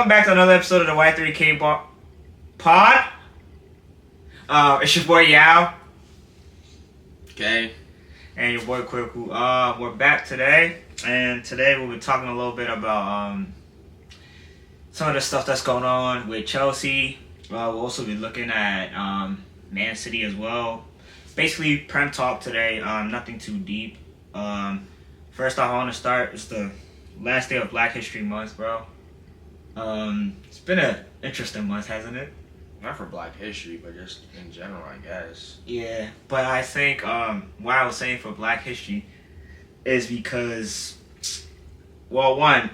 Welcome back to another episode of the Y3K Pod. It's your boy Yao. Okay. And your boy Kwiku. We're back today, and today we'll be talking a little bit about some of the stuff that's going on with Chelsea. We'll also be looking at Man City as well. Basically, Prem talk today. Nothing too deep. First off, I want to start. It's the last day of Black History Month, bro. It's been an interesting month, hasn't it? Not for Black History, but just in general, I guess. Yeah, but I think why I was saying for Black History is because, well, one,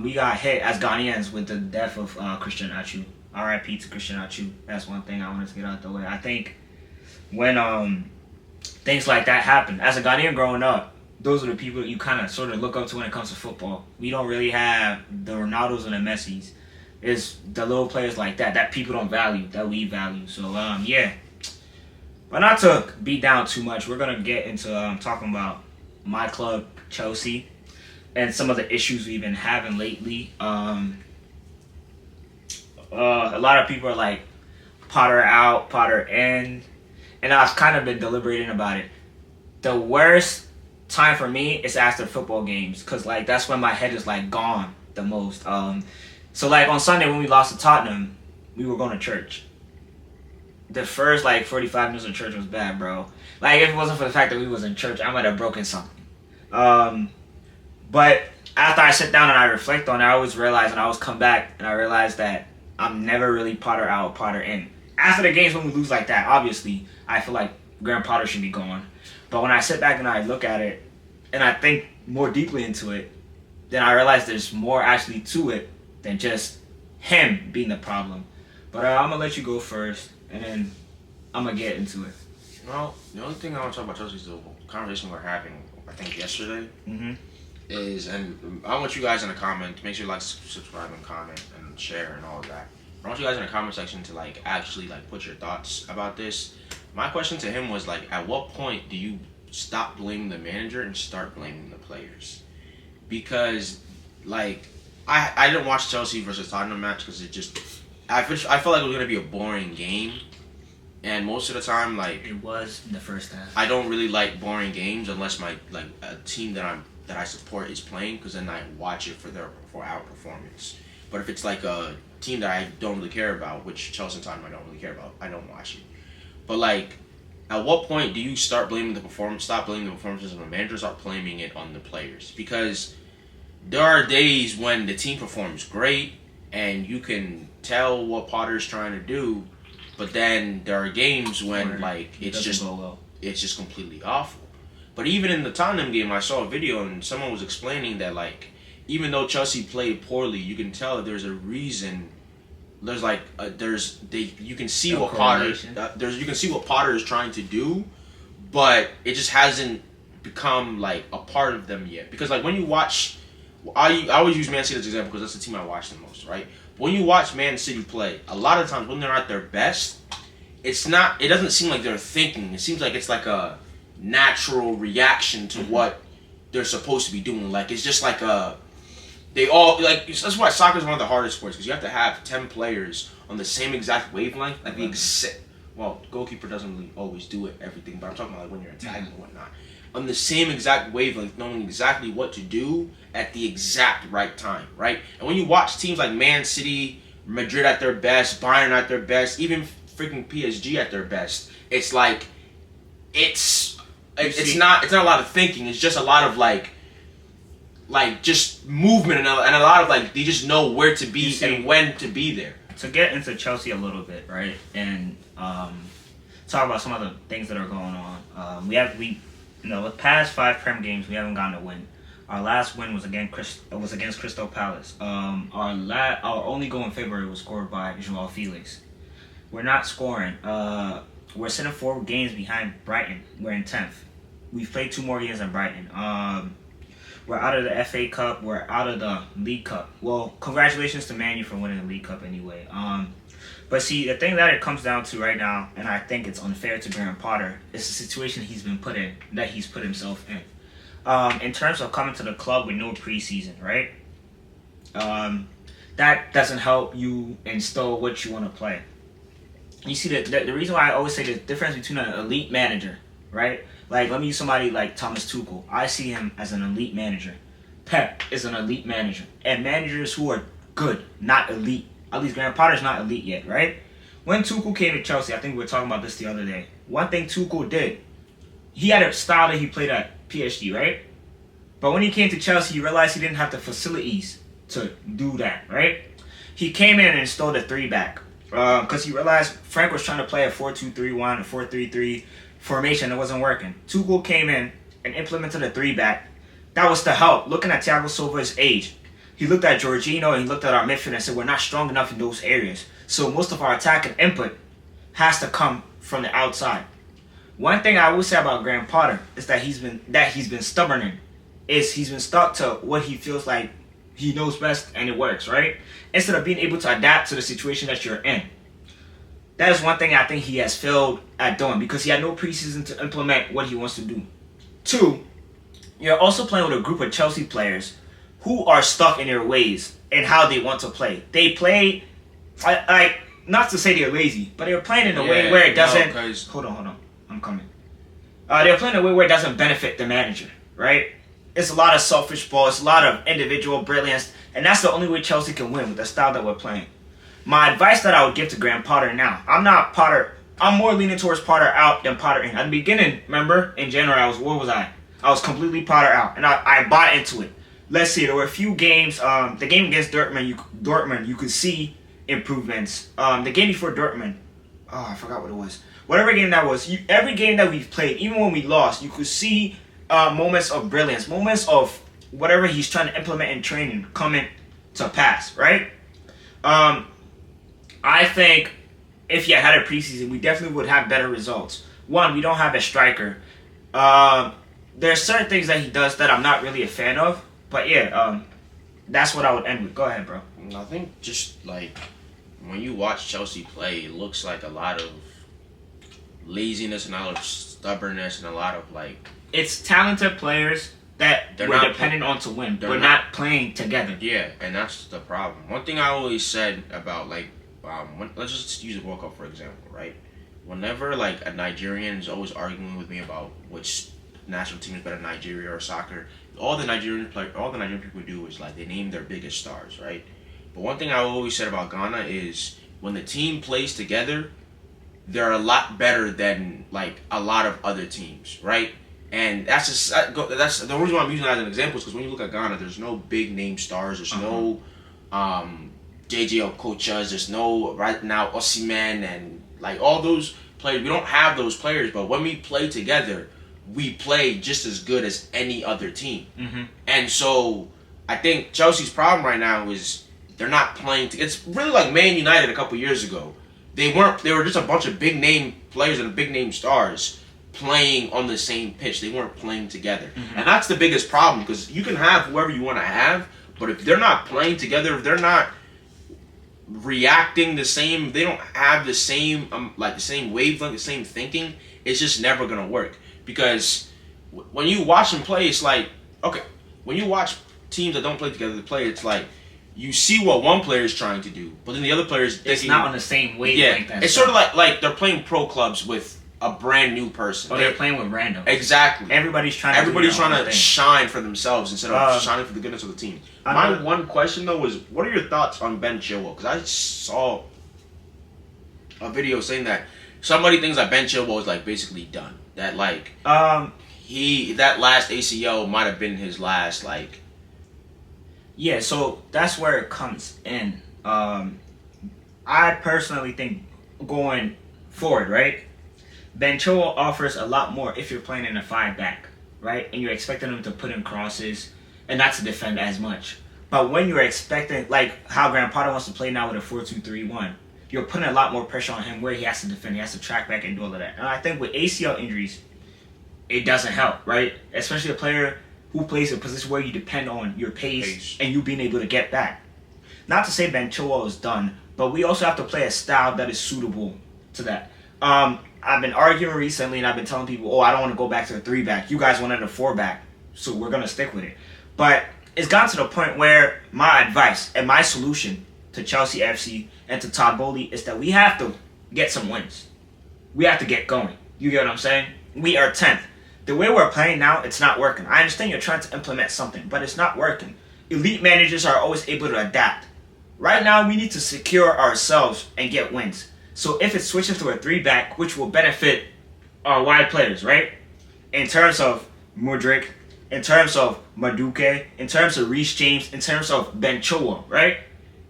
we got hit as Ghanaians with the death of Christian Atsu. R.I.P. to Christian Atsu. That's one thing I wanted to get out the way. I think when things like that happen, as a Ghanaian growing up, those are the people that you kind of sort of look up to when it comes to football. We don't really have the Ronaldos and the Messis. It's the little players like that people don't value, that we value. So, yeah. But not to beat down too much, we're going to get into talking about my club, Chelsea, and some of the issues we've been having lately. A lot of people are like, Potter out, Potter in. And I've kind of been deliberating about it. The worst time for me is after football games, because like that's when my head is like gone the most. So like on Sunday when we lost to Tottenham, we were going to church. The first like 45 minutes of church was bad, bro. Like if it wasn't for the fact that we was in church, I might have broken something. But after I sit down and I reflect on it, I always realize, and I always come back and I realize that I'm never really Potter out, Potter in. After the games when we lose like that, obviously I feel like Graham Potter should be gone. But when I sit back and I look at it and I think more deeply into it, then I realize there's more actually to it than just him being the problem. But I'm going to let you go first, and then I'm going to get into it. Well, the only thing I want to talk about Chelsea is the conversation we were having, I think, yesterday. Is, and I want you guys in the comment, make sure you like, subscribe, and comment, and share, and all of that. I want you guys in the comment section to, like, actually, like, put your thoughts about this. My question to him was, like, at what point do you stop blaming the manager and start blaming the players? Because, like, I didn't watch Chelsea versus Tottenham match because it just, I felt like it was going to be a boring game. And most of the time, like, It was the first half. I don't really like boring games unless a team that I support is playing, because then I watch it for our performance. But if it's like a team that I don't really care about, which Chelsea and Tottenham I don't really care about, I don't watch it. But like, at what point do you start blaming the performance? Stop blaming the performances of the manager. Start blaming it on the players, because there are days when the team performs great and you can tell what Potter's trying to do, but then there are games when like it's just completely awful. But even in the Tottenham game, I saw a video and someone was explaining that like even though Chelsea played poorly, you can tell that there's a reason. There's like you can see what Potter you can see what Potter is trying to do, but it just hasn't become like a part of them yet. Because like when you watch, I always use Man City as an example because that's the team I watch the most, right? But when you watch Man City play, a lot of times when they're at their best, it doesn't seem like they're thinking. It seems like it's like a natural reaction to what they're supposed to be doing. Like it's just like a. They all, like, that's why soccer is one of the hardest sports, because you have to have 10 players on the same exact wavelength. Like, well, goalkeeper doesn't really always do it, everything, but I'm talking about like when you're attacking and whatnot. On the same exact wavelength, knowing exactly what to do at the exact right time, right? And when you watch teams like Man City, Madrid at their best, Bayern at their best, even freaking PSG at their best, it's like, it's not a lot of thinking, it's just a lot of like just movement and a lot of like they just know where to be and when to be there. To get into Chelsea a little bit, right, and talk about some of the things that are going on. The past 5 Prem games we haven't gotten a win. Our last win was against Crystal Palace. Our only goal in February was scored by Joao Felix. We're not scoring. We're sitting 4 games behind Brighton. We're in 10th. We've played 2 more games than Brighton. We're out of the FA Cup. We're out of the League Cup. Well, congratulations to Man U for winning the League Cup anyway. But see, the thing that it comes down to right now, and I think it's unfair to Graham Potter, is the situation he's put himself in. In terms of coming to the club with no preseason, right? that doesn't help you instill what you want to play. You see, the reason why I always say the difference between an elite manager, right? Like, let me use somebody like Thomas Tuchel. I see him as an elite manager. Pep is an elite manager. And managers who are good, not elite. At least Graham Potter's not elite yet, right? When Tuchel came to Chelsea, I think we were talking about this the other day. One thing Tuchel did, he had a style that he played at PSG, right? But when he came to Chelsea, he realized he didn't have the facilities to do that, right? He came in and installed a 3-back. Because he realized Frank was trying to play a 4-2-3-1, a 4-3-3 formation that wasn't working. Tuchel came in and implemented a 3-back. That was to help. Looking at Thiago Silva's age, he looked at Jorginho and he looked at our midfield and said, we're not strong enough in those areas. So most of our attack and input has to come from the outside. One thing I will say about Graham Potter is that he's been stubborn in. He's been stuck to what he feels like he knows best and it works, right? Instead of being able to adapt to the situation that you're in. That is one thing I think he has failed at doing because he had no preseason to implement what he wants to do. 2, you're also playing with a group of Chelsea players who are stuck in their ways and how they want to play. They play, like, not to say they're lazy, but they're playing in a way where it doesn't... Hold on. I'm coming. They're playing in a way where it doesn't benefit the manager, right? It's a lot of selfish ball. It's a lot of individual brilliance. And that's the only way Chelsea can win with the style that we're playing. My advice that I would give to Graham Potter now, I'm more leaning towards Potter out than Potter in. At the beginning, remember, in January, I was completely Potter out. And I bought into it. Let's see, there were a few games. The game against Dortmund, you could see improvements. The game before Dortmund, I forgot what it was. Whatever game that was, every game that we've played, even when we lost, you could see moments of brilliance, moments of whatever he's trying to implement in training coming to pass, right? I think if you had a preseason, we definitely would have better results. One, we don't have a striker. There's certain things that he does that I'm not really a fan of, but yeah, that's what I would end with. Go ahead, bro. I think just like when you watch Chelsea play, it looks like a lot of laziness and a lot of stubbornness and a lot of like... It's talented players that we're dependent on to win. We're not playing together. Yeah, and that's the problem. One thing I always said about like, let's just use the World Cup for example, right? Whenever like a Nigerian is always arguing with me about which national team is better than Nigeria or soccer, all the Nigerian people do is like they name their biggest stars, right? But one thing I always said about Ghana is when the team plays together, they're a lot better than like a lot of other teams, right? And that's the reason why I'm using that as an example is because when you look at Ghana, there's no big name stars, there's no JJ Okochas, there's no right now Osimhen and like all those players. We don't have those players, but when we play together, we play just as good as any other team. Mm-hmm. And so I think Chelsea's problem right now is they're not playing. It's really like Man United a couple years ago. They were just a bunch of big name players and big name stars playing on the same pitch. They weren't playing together. Mm-hmm. And that's the biggest problem because you can have whoever you want to have, but if they're not playing together, if they're not reacting the same, they don't have the same like the same wavelength, the same thinking, it's just never going to work. Because when you watch them play, it's like, okay, when you watch teams that don't play together play, it's like you see what one player is trying to do, but then the other players it's not on the same wavelength. Yeah, it's sort of like they're playing pro clubs with a brand new person. Or they're playing with randoms. Exactly. Everybody's trying to shine for themselves instead of shining for the goodness of the team. My one question though was, what are your thoughts on Ben Chilwell? Because I saw a video saying that somebody thinks that Ben Chilwell is like basically done. That like that last ACL might have been his last like. Yeah, so that's where it comes in. I personally think going forward, right? Ben Chilwell offers a lot more if you're playing in a 5-back, right? And you're expecting him to put in crosses and not to defend as much. But when you're expecting, like how Graham Potter wants to play now with a 4-2-3-1, you're putting a lot more pressure on him where he has to defend, he has to track back and do all of that. And I think with ACL injuries, it doesn't help, right? Especially a player who plays a position where you depend on your pace and you being able to get back. Not to say Ben Chilwell is done, but we also have to play a style that is suitable to that. I've been arguing recently and I've been telling people, I don't want to go back to a 3-back. You guys wanted a 4-back, so we're going to stick with it. But it's gotten to the point where my advice and my solution to Chelsea FC and to Todd Bowley is that we have to get some wins. We have to get going. You get what I'm saying? We are 10th. The way we're playing now, it's not working. I understand you're trying to implement something, but it's not working. Elite managers are always able to adapt. Right now, we need to secure ourselves and get wins. So if it switches to a 3-back, which will benefit our wide players, right? In terms of Mudryk, in terms of Maduke, in terms of Reece James, in terms of Ben Chilwell, right?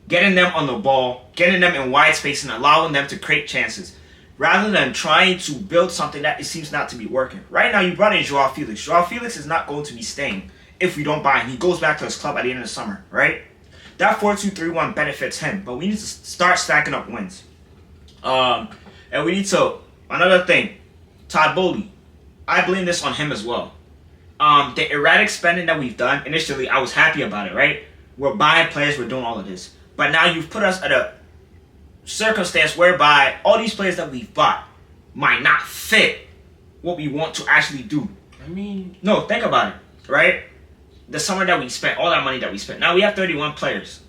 Getting them on the ball, getting them in wide space and allowing them to create chances. Rather than trying to build something that it seems not to be working. Right now, you brought in Joao Felix. Joao Felix is not going to be staying if we don't buy him. He goes back to his club at the end of the summer, right? That 4-2-3-1 benefits him, but we need to start stacking up wins. And we need to, another thing, Todd Bowley. I blame this on him as well. The erratic spending that we've done, initially, I was happy about it, right? We're buying players, we're doing all of this. But now you've put us at a circumstance whereby all these players that we've bought might not fit what we want to actually do. I mean, no, think about it, right? The summer that we spent, all that money that we spent. Now we have 31 players.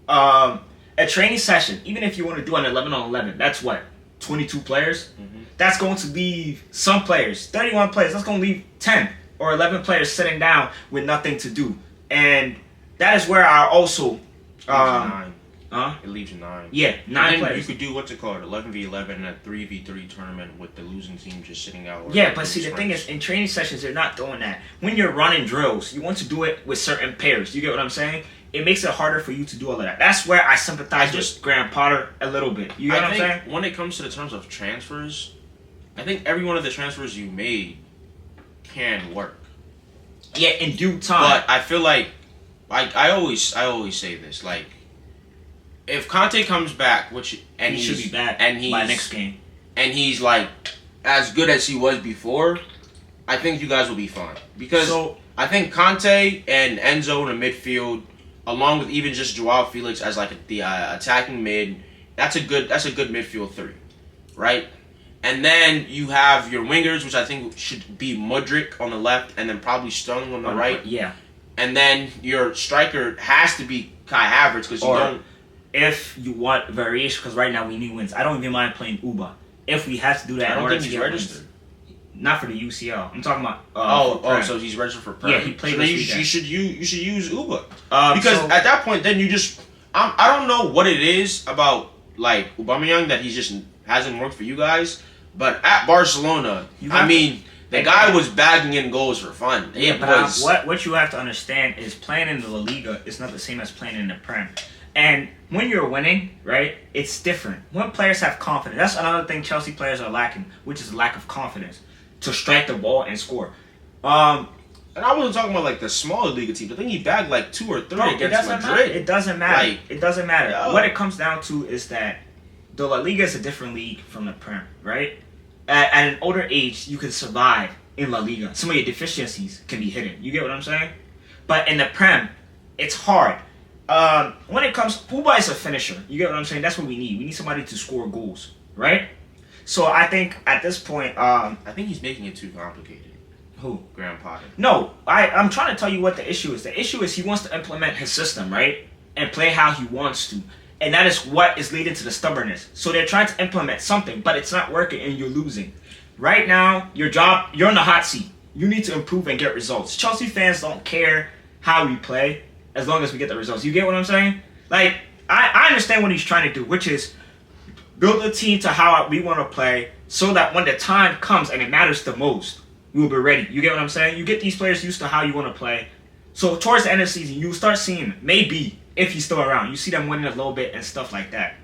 A training session, even if you want to do an 11-on-11, that's what? 22 players? Mm-hmm. That's going to leave some players, 31 players, that's going to leave 10 or 11 players sitting down with nothing to do. And that is where I also... nine. It leaves you 9. Yeah, 9 players. You could do, what's it called, 11v11 and a 3v3 tournament with the losing team just sitting out. Yeah, but see, the thing is, in training sessions, they're not doing that. When you're running drills, you want to do it with certain pairs. You get what I'm saying? It makes it harder for you to do all of that. That's where I sympathize with Graham Potter a little bit. You get what I'm saying? When it comes to the terms of transfers, I think every one of the transfers you made can work. Yeah, in due time. But I feel like I always say this, like, if Conte comes back, he should be back by next game, and he's like as good as he was before, I think you guys will be fine. Because I think Conte and Enzo in the midfield, along with even just Joao Felix as like the attacking mid, that's a good midfield 3, right? And then you have your wingers, which I think should be Mudryk on the left, and then probably Sterling on the right. Yeah. And then your striker has to be Kai Havertz because you don't. If you want variation, because right now we need wins. I don't even mind playing Uba. If we have to do that in order to get registered. Not for the UCL. I'm talking about. So he's registered for Prem. Yeah, he played. So you should use Uba because at that point, then you just. I don't know what it is about like Aubameyang that he just hasn't worked for you guys, but at Barcelona, the guy was bagging in goals for fun. Yeah, but what you have to understand is playing in the La Liga is not the same as playing in the Prem. And when you're winning, right, it's different. When players have confidence, that's another thing Chelsea players are lacking, which is a lack of confidence to strike the ball and score. And I wasn't talking about like the smaller Liga teams. I think he bagged like 2 or 3 against Madrid. It doesn't matter. Like, it doesn't matter. Yo. What it comes down to is that the La Liga is a different league from the Prem, right? At an older age, you can survive in La Liga. Some of your deficiencies can be hidden. You get what I'm saying? But in the Prem, it's hard. When it comes, Pogba is a finisher. You get what I'm saying? That's what we need. We need somebody to score goals, right? So I think at this point, I think he's making it too complicated. Who? Graham Potter. No, I'm trying to tell you what the issue is. The issue is he wants to implement his system, right? And play how he wants to. And that is what is leading to the stubbornness. So they're trying to implement something, but it's not working and you're losing. Right now, you're in the hot seat. You need to improve and get results. Chelsea fans don't care how we play as long as we get the results. You get what I'm saying? Like, I understand what he's trying to do, which is build a team to how we want to play so that when the time comes and it matters the most, we will be ready. You get what I'm saying? You get these players used to how you want to play. So towards the end of the season, you start seeing, maybe, if he's still around, you see them winning a little bit and stuff like that.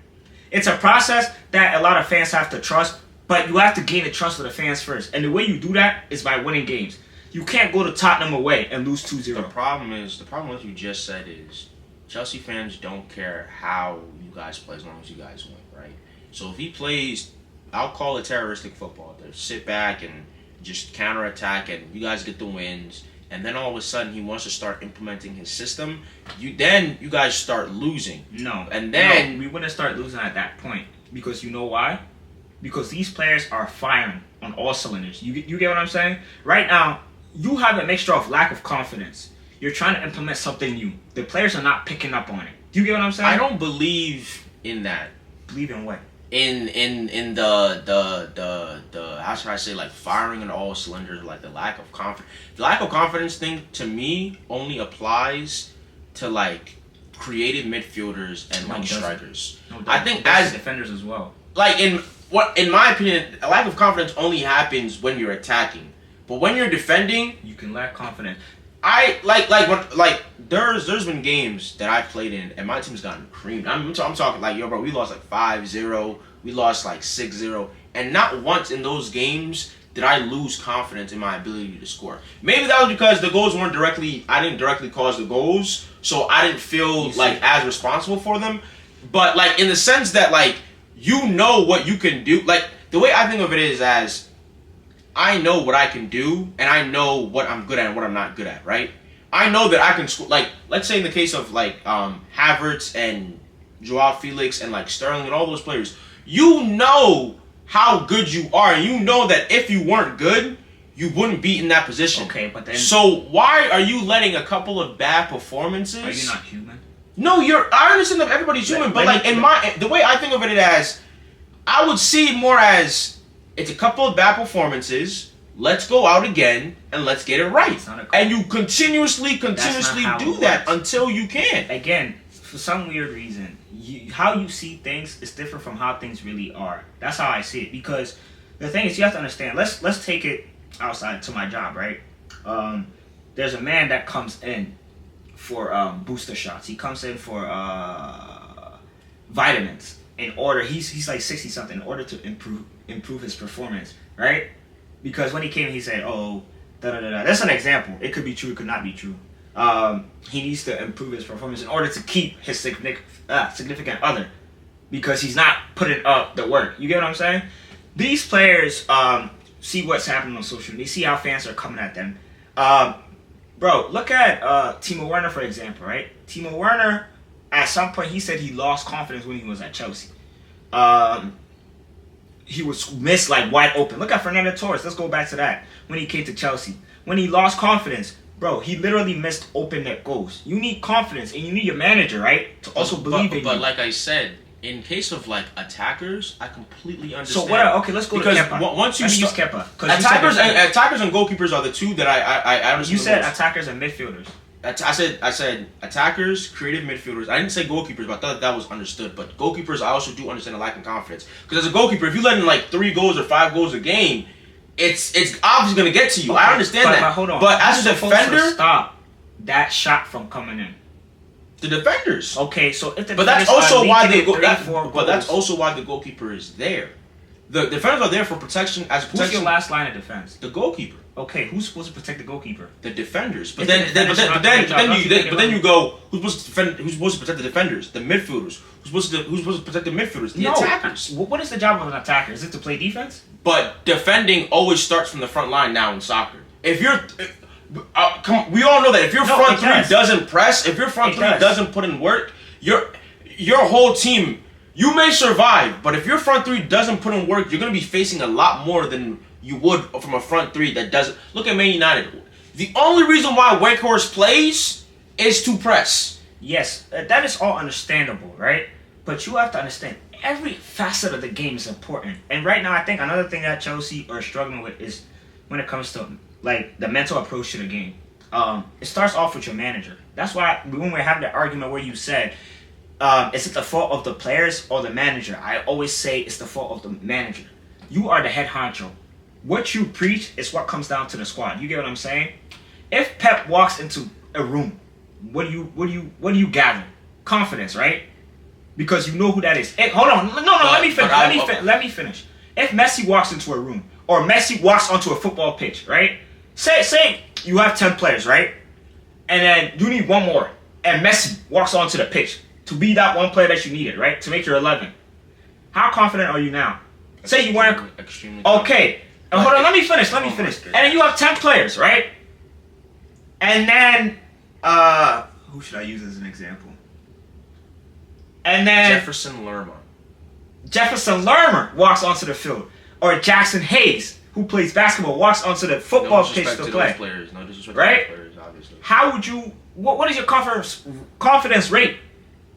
It's a process that a lot of fans have to trust, but you have to gain the trust of the fans first. And the way you do that is by winning games. You can't go to Tottenham away and lose 2-0. The problem what you just said is Chelsea fans don't care how you guys play as long as you guys win, right? So if he plays, I'll call it terroristic football. They sit back and just counterattack and you guys get the wins. And then all of a sudden he wants to start implementing his system. You guys start losing. No. And then we wouldn't start losing at that point. Because you know why? Because these players are firing on all cylinders. You get what I'm saying? Right now, you have a mixture of lack of confidence. You're trying to implement something new. The players are not picking up on it. Do you get what I'm saying? I don't believe in that. Believe in what? In the how should I say, like, firing on all cylinders, like the lack of confidence. The lack of confidence thing to me only applies to like creative midfielders and like strikers. No, I think as defenders as well. Like in my opinion, a lack of confidence only happens when you're attacking. But when you're defending, you can lack confidence. There's been games that I've played in and my team's gotten creamed. I'm talking like, yo, bro, we lost like 5-0, we lost like 6-0, and not once in those games did I lose confidence in my ability to score. Maybe that was because the goals I didn't directly cause the goals, so I didn't feel like as responsible for them. But like in the sense that like you know what you can do, like the way I think of it is as I know what I can do, and I know what I'm good at and what I'm not good at, right? I know that I can score. Like, let's say in the case of like Havertz and Joao Felix and like Sterling and all those players, you know how good you are, and you know that if you weren't good, you wouldn't be in that position. Okay, but then so why are you letting a couple of bad performances? Are you not human? No, I understand that everybody's human, but like the way I think of it as, I would see it more as it's a couple of bad performances. Let's go out again and let's get it right. And you continuously do that until you can. Again, for some weird reason, how you see things is different from how things really are. That's how I see it. Because the thing is, you have to understand. Let's take it outside to my job, right? There's a man that comes in for booster shots. He comes in for vitamins. He's like 60 something. In order to improve his performance, right? Because when he came, he said, "Oh, da da da da." That's an example. It could be true. It could not be true. He needs to improve his performance in order to keep his significant other, because he's not putting up the work. You get what I'm saying? These players see what's happening on social media. They see how fans are coming at them. Bro, look at Timo Werner, for example, right? Timo Werner, at some point, he said he lost confidence when he was at Chelsea. He was missed like wide open. Look at Fernando Torres. Let's go back to that. When he came to Chelsea, when he lost confidence, bro, he literally missed open net goals. You need confidence, and you need your manager, right, to also believe in you. But like I said, in case of like attackers, I completely understand. So what? Okay, let's go to Kepa. Once you use Kepa, attackers and goalkeepers are the two that I understand. You said attackers and midfielders. I said attackers, creative midfielders. I didn't say goalkeepers, but I thought that was understood. But goalkeepers, I also do understand the lack of confidence. Because as a goalkeeper, if you let in like 3 goals or 5 goals a game, it's obviously going to get to you. Okay, I understand that. But hold on. But as a defender, stop that shot from coming in. The defenders. Okay, so if the but that's also why that's also why the goalkeeper is there. The defenders are there for protection. Who's your last line of defense? The goalkeeper. Okay, who's supposed to protect the goalkeeper? The defenders. But then you go, who's supposed to defend? Who's supposed to protect the defenders? The midfielders. Who's supposed to protect the midfielders? The attackers. What is the job of an attacker? Is it to play defense? But defending always starts from the front line now in soccer. If you're we all know that if your front three doesn't press, if your front three doesn't put in work, your whole team, you may survive, but if your front three doesn't put in work, you're going to be facing a lot more than you would from a front three that doesn't. Look at Man United. The only reason why Weghorst plays is to press. Yes, that is all understandable, right? But you have to understand, every facet of the game is important. And right now, I think another thing that Chelsea are struggling with is when it comes to like the mental approach to the game. It starts off with your manager. That's why when we're having that argument where you said, is it the fault of the players or the manager? I always say it's the fault of the manager. You are the head honcho. What you preach is what comes down to the squad. You get what I'm saying? If Pep walks into a room, what do you gather? Confidence, right? Because you know who that is. Hey, hold on. No, let me finish. Let me finish. If Messi walks into a room or Messi walks onto a football pitch, right? Say you have 10 players, right? And then you need one more. And Messi walks onto the pitch to be that one player that you needed, right? To make your 11. How confident are you now? Say you weren't extremely okay. Hold on, let me finish. And then you have 10 players, right? And then who should I use as an example? And then Jefferson Lerma walks onto the field. Or Jackson Hayes, who plays basketball, walks onto the football pitch to play. Those players. No disrespect right? to those players, obviously. How would you what is your confidence rate?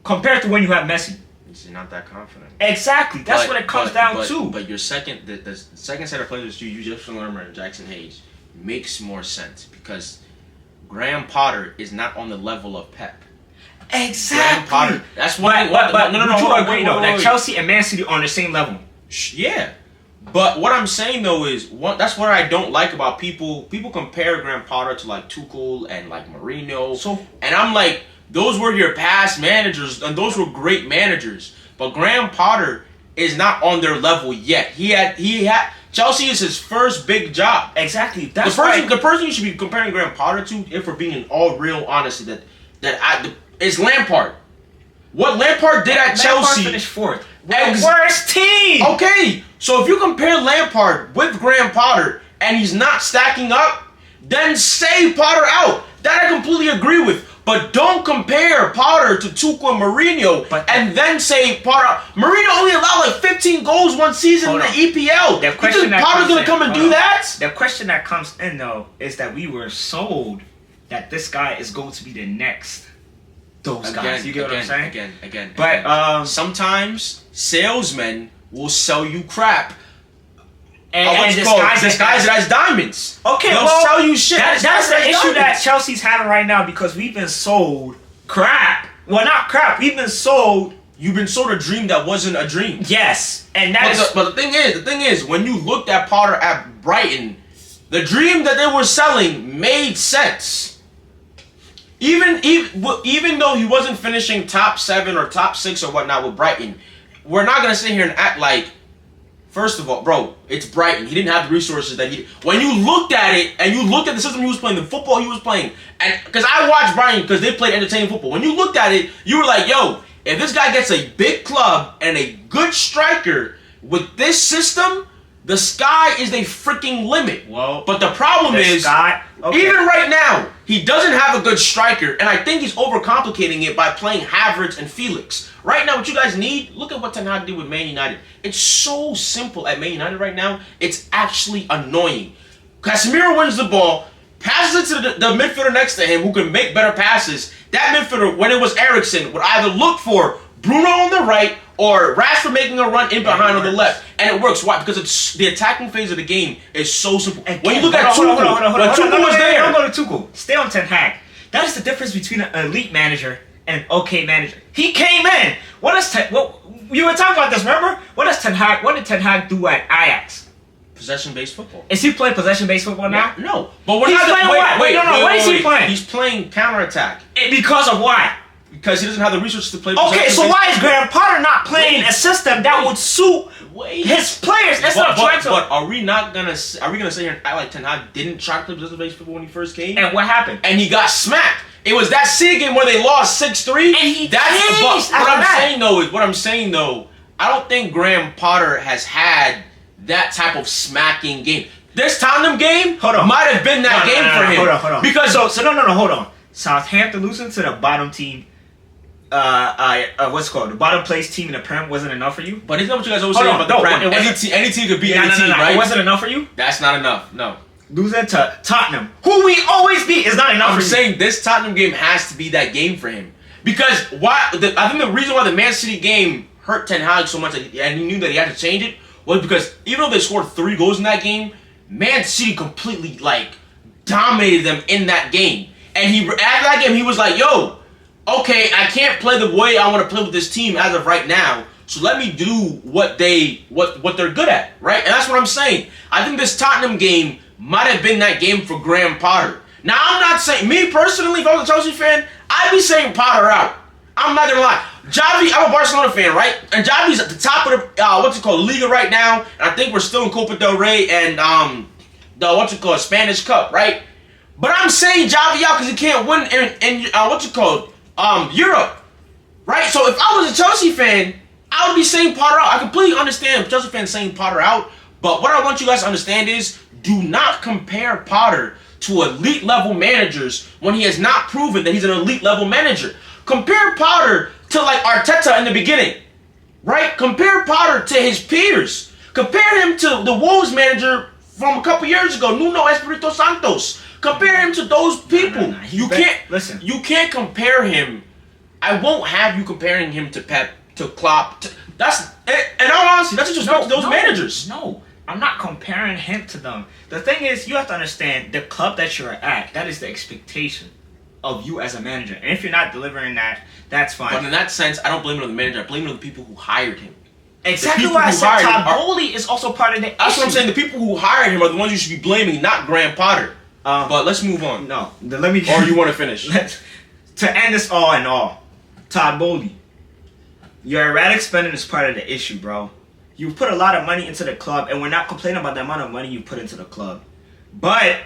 compared to when you have Messi. You're not that confident. Exactly. That's what it comes down to. But your second, the second set of players, you Jefferson Lerner and Jackson Hayes, makes more sense because Graham Potter is not on the level of Pep. Exactly. Graham Potter. That's why. But no. Would you agree though that Chelsea and Man City are on the same level? Yeah. But what I'm saying though is that's what I don't like about people. People compare Graham Potter to like Tuchel and like Mourinho. And I'm like, those were your past managers, and those were great managers. But Graham Potter is not on their level yet. He had Chelsea is his first big job. Exactly. That's the person you should be comparing Graham Potter to, if we're being in all real honesty, is Lampard. What Lampard did at Chelsea. Lampard finished fourth. Worst team. Okay, so if you compare Lampard with Graham Potter and he's not stacking up, then say Potter out. That I completely agree with. But don't compare Potter to Tuchel and Mourinho and then say Potter. Mourinho only allowed like 15 goals one season in the EPL. You think Potter's going to come and do that? The question that comes in, though, is that we were sold that this guy is going to be the next guys. You get what I'm saying? Again. But sometimes salesmen will sell you crap. And disguise it as diamonds. Okay, they'll sell you shit. That's the issue that Chelsea's having right now because we've been sold crap. Well, not crap. We've been sold. You've been sold a dream that wasn't a dream. Yes, and but the thing is, when you looked at Potter at Brighton, the dream that they were selling made sense. Even though he wasn't finishing top 7 or top 6 or whatnot with Brighton, we're not gonna sit here and act like. First of all, bro, it's Brighton. He didn't have the resources that he. When you looked at it and you looked at the system he was playing, the football he was playing, and because I watched Brighton because they played entertaining football. When you looked at it, you were like, "Yo, if this guy gets a big club and a good striker with this system, the sky is a freaking limit." Well, but the problem is, even right now, he doesn't have a good striker, and I think he's overcomplicating it by playing Havertz and Felix. Right now, what you guys need, look at what Ten Hag did with Man United. It's so simple at Man United right now. It's actually annoying. Casemiro wins the ball, passes it to the midfielder next to him who can make better passes. That midfielder, when it was Eriksen, would either look for Bruno on the right or Rashford making a run in behind on the left. And it works. Why? Because it's the attacking phase of the game is so simple. When you look at Tuchel, when Tuchel was there. Don't go to Tuchel. Stay on Ten Hag. That is the difference between an elite manager and an okay manager. He came in. You were talking about this, remember? What did Ten Hag do at Ajax? Possession-based football. Is he playing possession-based football now? No. But we're He's playing what? What is he playing? He's playing counterattack. Because of why? Because he doesn't have the resources to play. Okay, so why is Graham Potter not playing a system that would suit his players instead of trying to? But are we gonna sit here and act like Ten Hag didn't try to play possession-based football when he first came? And what happened? And he got smacked. It was that City game where they lost 6-3. And he changed. What I'm saying though, I don't think Graham Potter has had that type of smacking game. This Tottenham game might have been that game for him. Hold on. Because hold on. Southampton losing to the bottom team. What's it called? The bottom place team in the Prem wasn't enough for you. But isn't that what you guys always say about the Prem? Any team could beat any team, right? It wasn't enough for you. That's not enough. No. Losing to Tottenham, who we always beat, is not enough. I'm saying this Tottenham game has to be that game for him because I think the reason why the Man City game hurt Ten Hag so much and he knew that he had to change it was because even though they scored 3 goals in that game, Man City completely dominated them in that game. And after that game, he was like, "Yo, okay, I can't play the way I want to play with this team as of right now. So let me do what they're good at, right?" And that's what I'm saying. I think this Tottenham game might have been that game for Graham Potter. Now, I'm not saying, me personally, if I was a Chelsea fan, I'd be saying Potter out. I'm not gonna lie. Javi, I'm a Barcelona fan, right? And Javi's at the top of the Liga right now. And I think we're still in Copa del Rey and the Spanish Cup, right? But I'm saying Javi out because he can't win in Europe, right? So if I was a Chelsea fan, I would be saying Potter out. I completely understand if Chelsea fans saying Potter out. But what I want you guys to understand is, do not compare Potter to elite level managers when he has not proven that he's an elite level manager. Compare Potter to Arteta in the beginning, right? Compare Potter to his peers. Compare him to the Wolves manager from a couple years ago, Nuno Espirito Santos. Compare him to those people. You can't compare him I won't have you comparing him to Pep, to Klopp. That's, in all honesty, that's just those managers. No, I'm not comparing him to them. The thing is, you have to understand the club that you're at. That is the expectation of you as a manager. And if you're not delivering that, that's fine. But in that sense, I don't blame it on the manager. I blame it on the people who hired him. Exactly why I said Todd Bowley is also part of the issue. That's what I'm saying. The people who hired him are the ones you should be blaming, not Graham Potter. But let's move on. No, let me. Or you want to finish? To end this all in all, Todd Bowley, your erratic spending is part of the issue, bro. You put a lot of money into the club, and we're not complaining about the amount of money you put into the club. But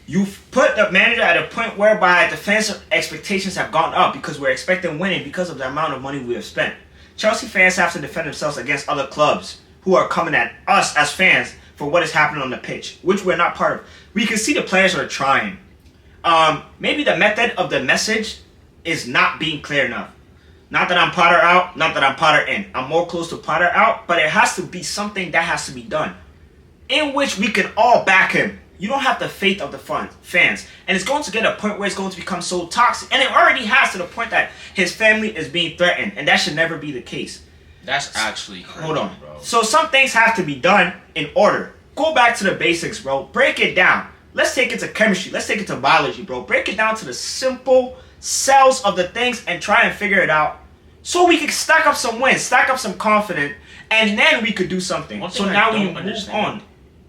you've put the manager at a point whereby the fans' expectations have gone up because we're expecting winning because of the amount of money we have spent. Chelsea fans have to defend themselves against other clubs who are coming at us as fans for what is happening on the pitch, which we're not part of. We can see the players are trying. Maybe the method of the message is not being clear enough. Not that I'm Potter out, not that I'm Potter in. I'm more close to Potter out, but it has to be something that has to be done in which we can all back him. You don't have the faith of the fans. And it's going to get a point where it's going to become so toxic. And it already has, to the point that his family is being threatened. And that should never be the case. That's actually crazy, hold on, bro. So some things have to be done in order. Go back to the basics, bro. Break it down. Let's take it to chemistry. Let's take it to biology, bro. Break it down to the simple cells of the things and try and figure it out. So we can stack up some wins, stack up some confidence, and then we could do something. So now we move on.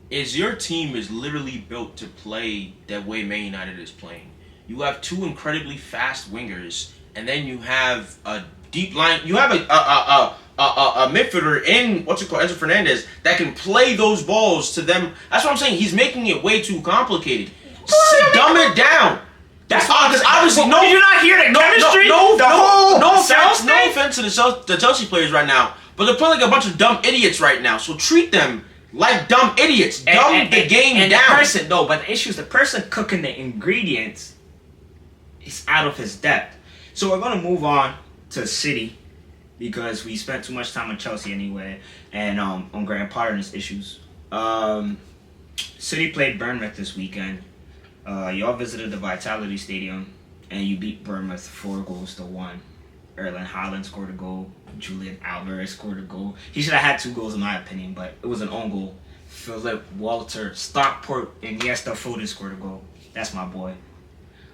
Is your team is literally built to play the way Man United is playing. You have two incredibly fast wingers, and then you have a deep line. You have a midfielder in Enzo Fernandez that can play those balls to them. That's what I'm saying. He's making it way too complicated. Dumb it down. That's because obviously did you not hear the chemistry? No offense to the Chelsea players right now, but they're playing like a bunch of dumb idiots right now. So treat them like dumb idiots. Dumb the game down. But the issue is the person cooking the ingredients is out of his depth. So we're gonna move on to City because we spent too much time on Chelsea anyway, and on Graham Potter and his issues. City played Bournemouth this weekend. Y'all visited the Vitality Stadium and you beat Bournemouth 4-1. Erling Haaland scored a goal. Julian Alvarez scored a goal. He should have had 2 goals in my opinion, but it was an own goal. Philip Walter, Stockport, and Iniesta Foden scored a goal. That's my boy.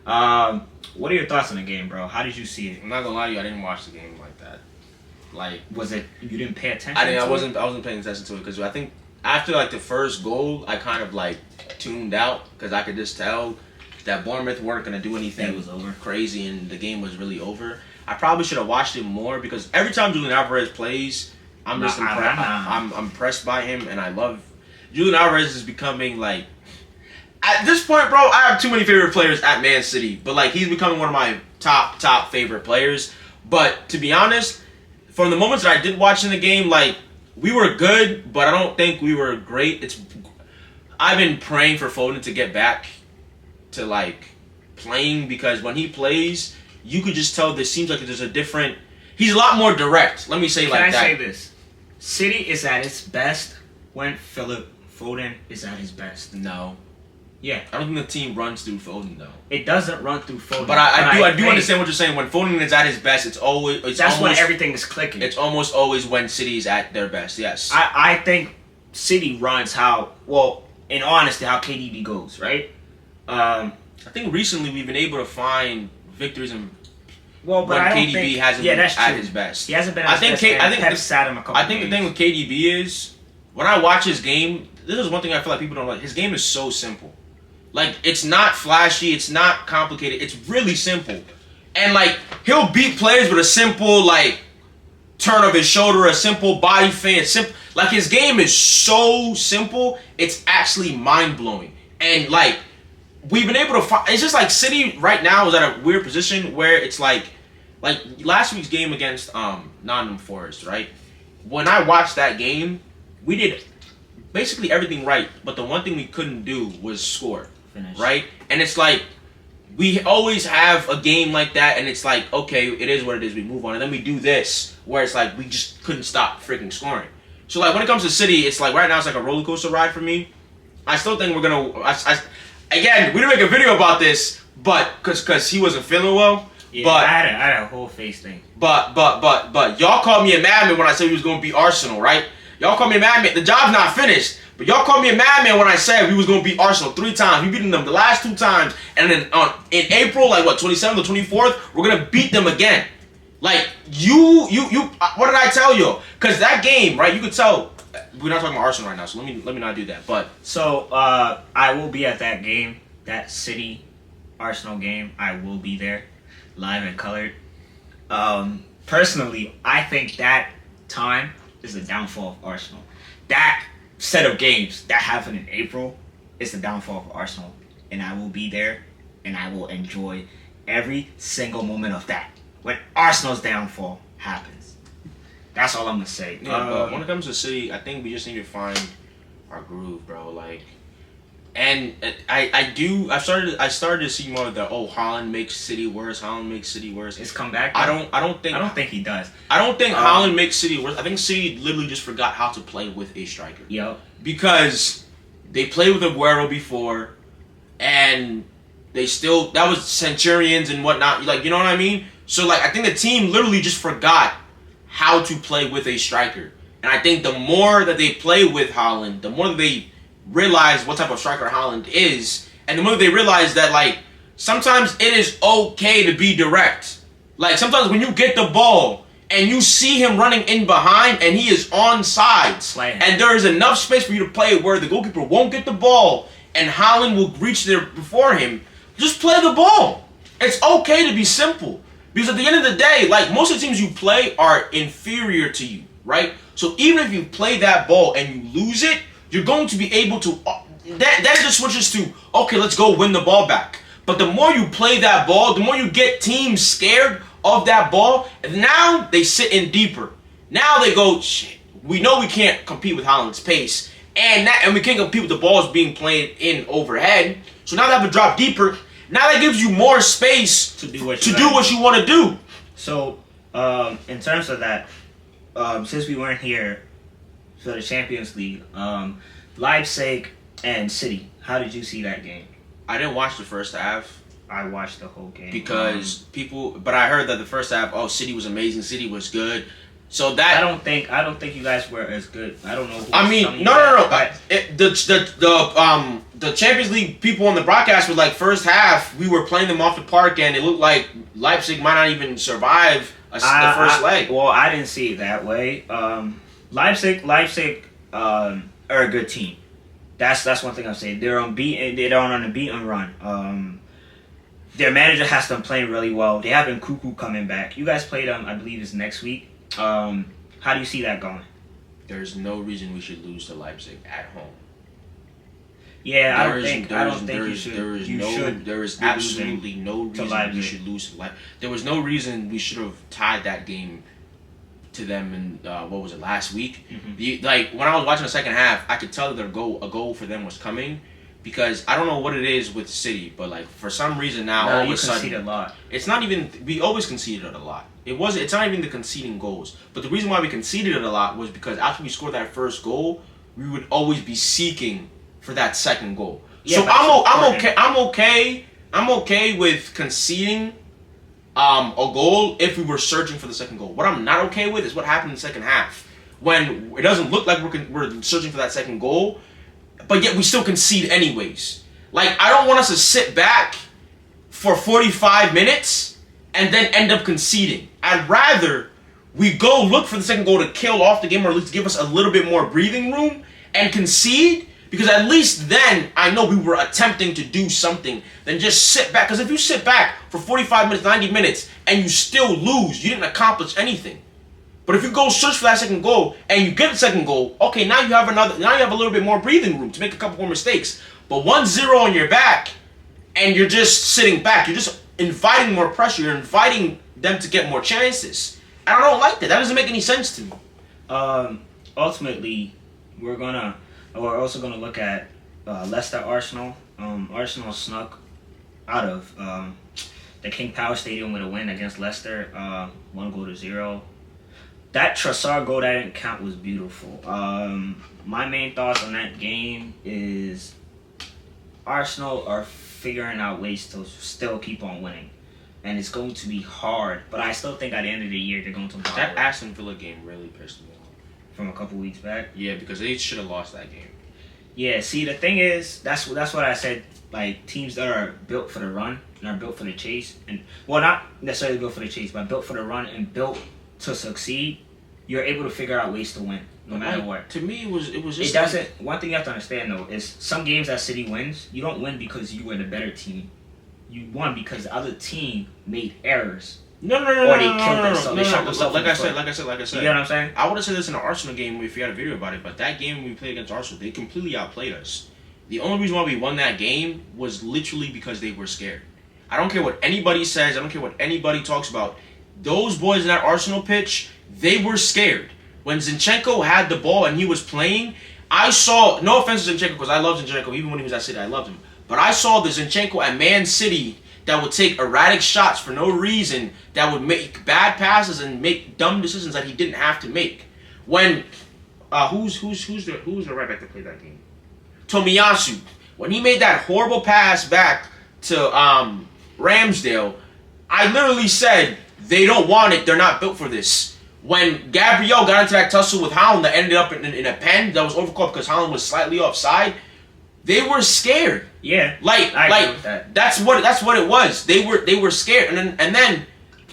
What are your thoughts on the game, bro? How did you see it? I'm not gonna lie to you, I didn't watch the game like that. Like, was it you didn't pay attention? I wasn't paying attention to it because I think after like the first goal, I kind of like tuned out because I could just tell that Bournemouth weren't gonna do anything crazy and the game was really over. I probably should have watched it more because every time Julian Alvarez plays, I'm just impressed. I'm impressed by him, and I love Julian Alvarez is becoming like at this point, bro. I have too many favorite players at Man City, but like he's becoming one of my top favorite players. But to be honest, from the moments that I did watch in the game, like we were good, but I don't think we were great. I've been praying for Foden to get back to like playing because when he plays, you could just tell there seems like there's a different. He's a lot more direct. Let me say like that. Can I say this? City is at its best when Philip Foden is at his best. No. Yeah. I don't think the team runs through Foden though. It doesn't run through Foden. But I do understand what you're saying. When Foden is at his best, that's when everything is clicking. It's almost always when City's at their best. Yes. I think City runs in honesty, how KDB goes, right? I think recently we've been able to find victories in but when I don't KDB think, hasn't been at his best. He hasn't been at his best. I think Pep sat him a couple the thing with KDB is when I watch his game, this is one thing I feel like people don't like. His game is so simple. Like it's not flashy, it's not complicated. It's really simple. And like he'll beat players with a simple like turn of his shoulder, a simple body feint, like his game is so simple, it's actually mind-blowing. And like we've been able to find, it's just like City right now is at a weird position where it's like last week's game against Nottingham Forest, right? When I watched that game, we did basically everything right, but the one thing we couldn't do was score. Finish. Right? And it's like we always have a game like that, and it's like, okay, it is what it is, we move on. And then we do this, where it's like we just couldn't stop freaking scoring. So like when it comes to City, it's like right now it's like a roller coaster ride for me. I still think we're gonna again, we didn't make a video about this, but because he wasn't feeling well. Yeah, but I had a whole face thing. But y'all called me a madman when I said we was gonna beat Arsenal, right? Y'all called me a madman. The job's not finished, but y'all called me a madman when I said we was gonna beat Arsenal 3 times. We beaten them the last 2 times, and then in April, like what, 27th or 24th, we're gonna beat them again. Like you. What did I tell you? Because that game, right? You could tell. We're not talking about Arsenal right now, so let me not do that. But so I will be at that game, that City Arsenal game. I will be there, live and colored. Personally, I think that time is the downfall of Arsenal. That set of games that happened in April is the downfall of Arsenal, and I will be there, and I will enjoy every single moment of that when Arsenal's downfall happens. That's all I'm gonna say. Yeah, but when it comes to City, I think we just need to find our groove, bro. Like, and I started to see more of the Haaland makes City worse. Haaland makes City worse. It's come back. I don't think he does. I don't think Haaland makes City worse. I think City literally just forgot how to play with a striker. Yep. Because they played with Aguero before, and they still, that was Centurions and whatnot. Like, you know what I mean? So like, I think the team literally just forgot how to play with a striker. And I think the more that they play with Haaland, the more that they realize what type of striker Haaland is, and the more that they realize that, like, sometimes it is okay to be direct. Like, sometimes when you get the ball and you see him running in behind and he is on sides, and there is enough space for you to play it where the goalkeeper won't get the ball and Haaland will reach there before him, just play the ball. It's okay to be simple. Because at the end of the day, like, most of the teams you play are inferior to you, right? So even if you play that ball and you lose it, you're going to be able to, that just switches to, okay, let's go win the ball back. But the more you play that ball, the more you get teams scared of that ball, and now they sit in deeper. Now they go, shit, we know we can't compete with Haaland's pace, and we can't compete with the balls being played in overhead. So now they have to drop deeper. Now that gives you more space to do what you want to do. So, in terms of that, since we weren't here for the Champions League, Leipzig and City, how did you see that game? I didn't watch the first half. I watched the whole game because but I heard that the first half, City was amazing, City was good. So that I don't think you guys were as good. I don't know. I mean, no. The Champions League people on the broadcast were like, first half we were playing them off the park, and it looked like Leipzig might not even survive the first leg. Well, I didn't see it that way. Leipzig are a good team. That's one thing I'm saying. They're unbeaten. They're on an unbeaten run. Their manager has them playing really well. They have Nkunku coming back. You guys play them, I believe, is next week. How do you see that going? There's no reason we should lose to Leipzig at home. Yeah, I don't think you should. There is absolutely no reason we should lose to Leipzig. There was no reason we should have tied that game to them in what was it, last week? Mm-hmm. Like, when I was watching the second half, I could tell that a goal for them was coming, because I don't know what it is with City, but like, for some reason now all of a sudden concede a lot. It's not even, we always conceded a lot. It's not even the conceding goals, but the reason why we conceded it a lot was because after we scored that first goal, we would always be seeking for that second goal. Yeah, so I'm okay with conceding a goal if we were searching for the second goal. What I'm not okay with is what happened in the second half, when it doesn't look like we're searching for that second goal, but yet we still concede anyways. Like, I don't want us to sit back for 45 minutes and then end up conceding. I'd rather we go look for the second goal to kill off the game, or at least give us a little bit more breathing room, and concede, because at least then I know we were attempting to do something, than just sit back. Because if you sit back for 45 minutes, 90 minutes, and you still lose, you didn't accomplish anything. But if you go search for that second goal, and you get the second goal, okay, now you have a little bit more breathing room to make a couple more mistakes. But 1-0 on your back, and you're just sitting back, you're just inviting more pressure, you're inviting them to get more chances. And I don't like that. That doesn't make any sense to me. Ultimately, we're also gonna look at Leicester Arsenal. Arsenal snuck out of the King Power Stadium with a win against Leicester, 1-0. That Trossard goal that didn't count was beautiful. My main thoughts on that game is Arsenal are figuring out ways to still keep on winning. and it's going to be hard. But I still think at the end of the year they're going to be That Aston Villa game really pissed me off. From a couple weeks back. Yeah, because they should have lost that game. Yeah, see, the thing is, that's what I said. Like, teams that are built for the run and are built for the chase, and well, not necessarily built for the chase, but built for the run and built to succeed, you're able to figure out ways to win, no matter what. To me, it was just. It doesn't. One thing you have to understand though is some games that City wins, you don't win because you were the better team. You won because the other team made errors. No. Or they killed themselves. They shot themselves. Like I said. You get what I'm saying? I would have said this in the Arsenal game if we had a video about it, but that game we played against Arsenal, they completely outplayed us. The only reason why we won that game was literally because they were scared. I don't care what anybody says. I don't care what anybody talks about. Those boys in that Arsenal pitch, they were scared. When Zinchenko had the ball and he was playing, I saw, no offense to Zinchenko because I love Zinchenko, even when he was at City, I loved him. But I saw the Zinchenko at Man City that would take erratic shots for no reason, that would make bad passes and make dumb decisions that he didn't have to make. When, who's the right back that played that game? Tomiyasu. When he made that horrible pass back to Ramsdale, I literally said, they don't want it, they're not built for this. When Gabriel got into that tussle with Haaland that ended up in a pen that was overcalled because Haaland was slightly offside, they were scared. Yeah, like that's what it was. They were scared, and then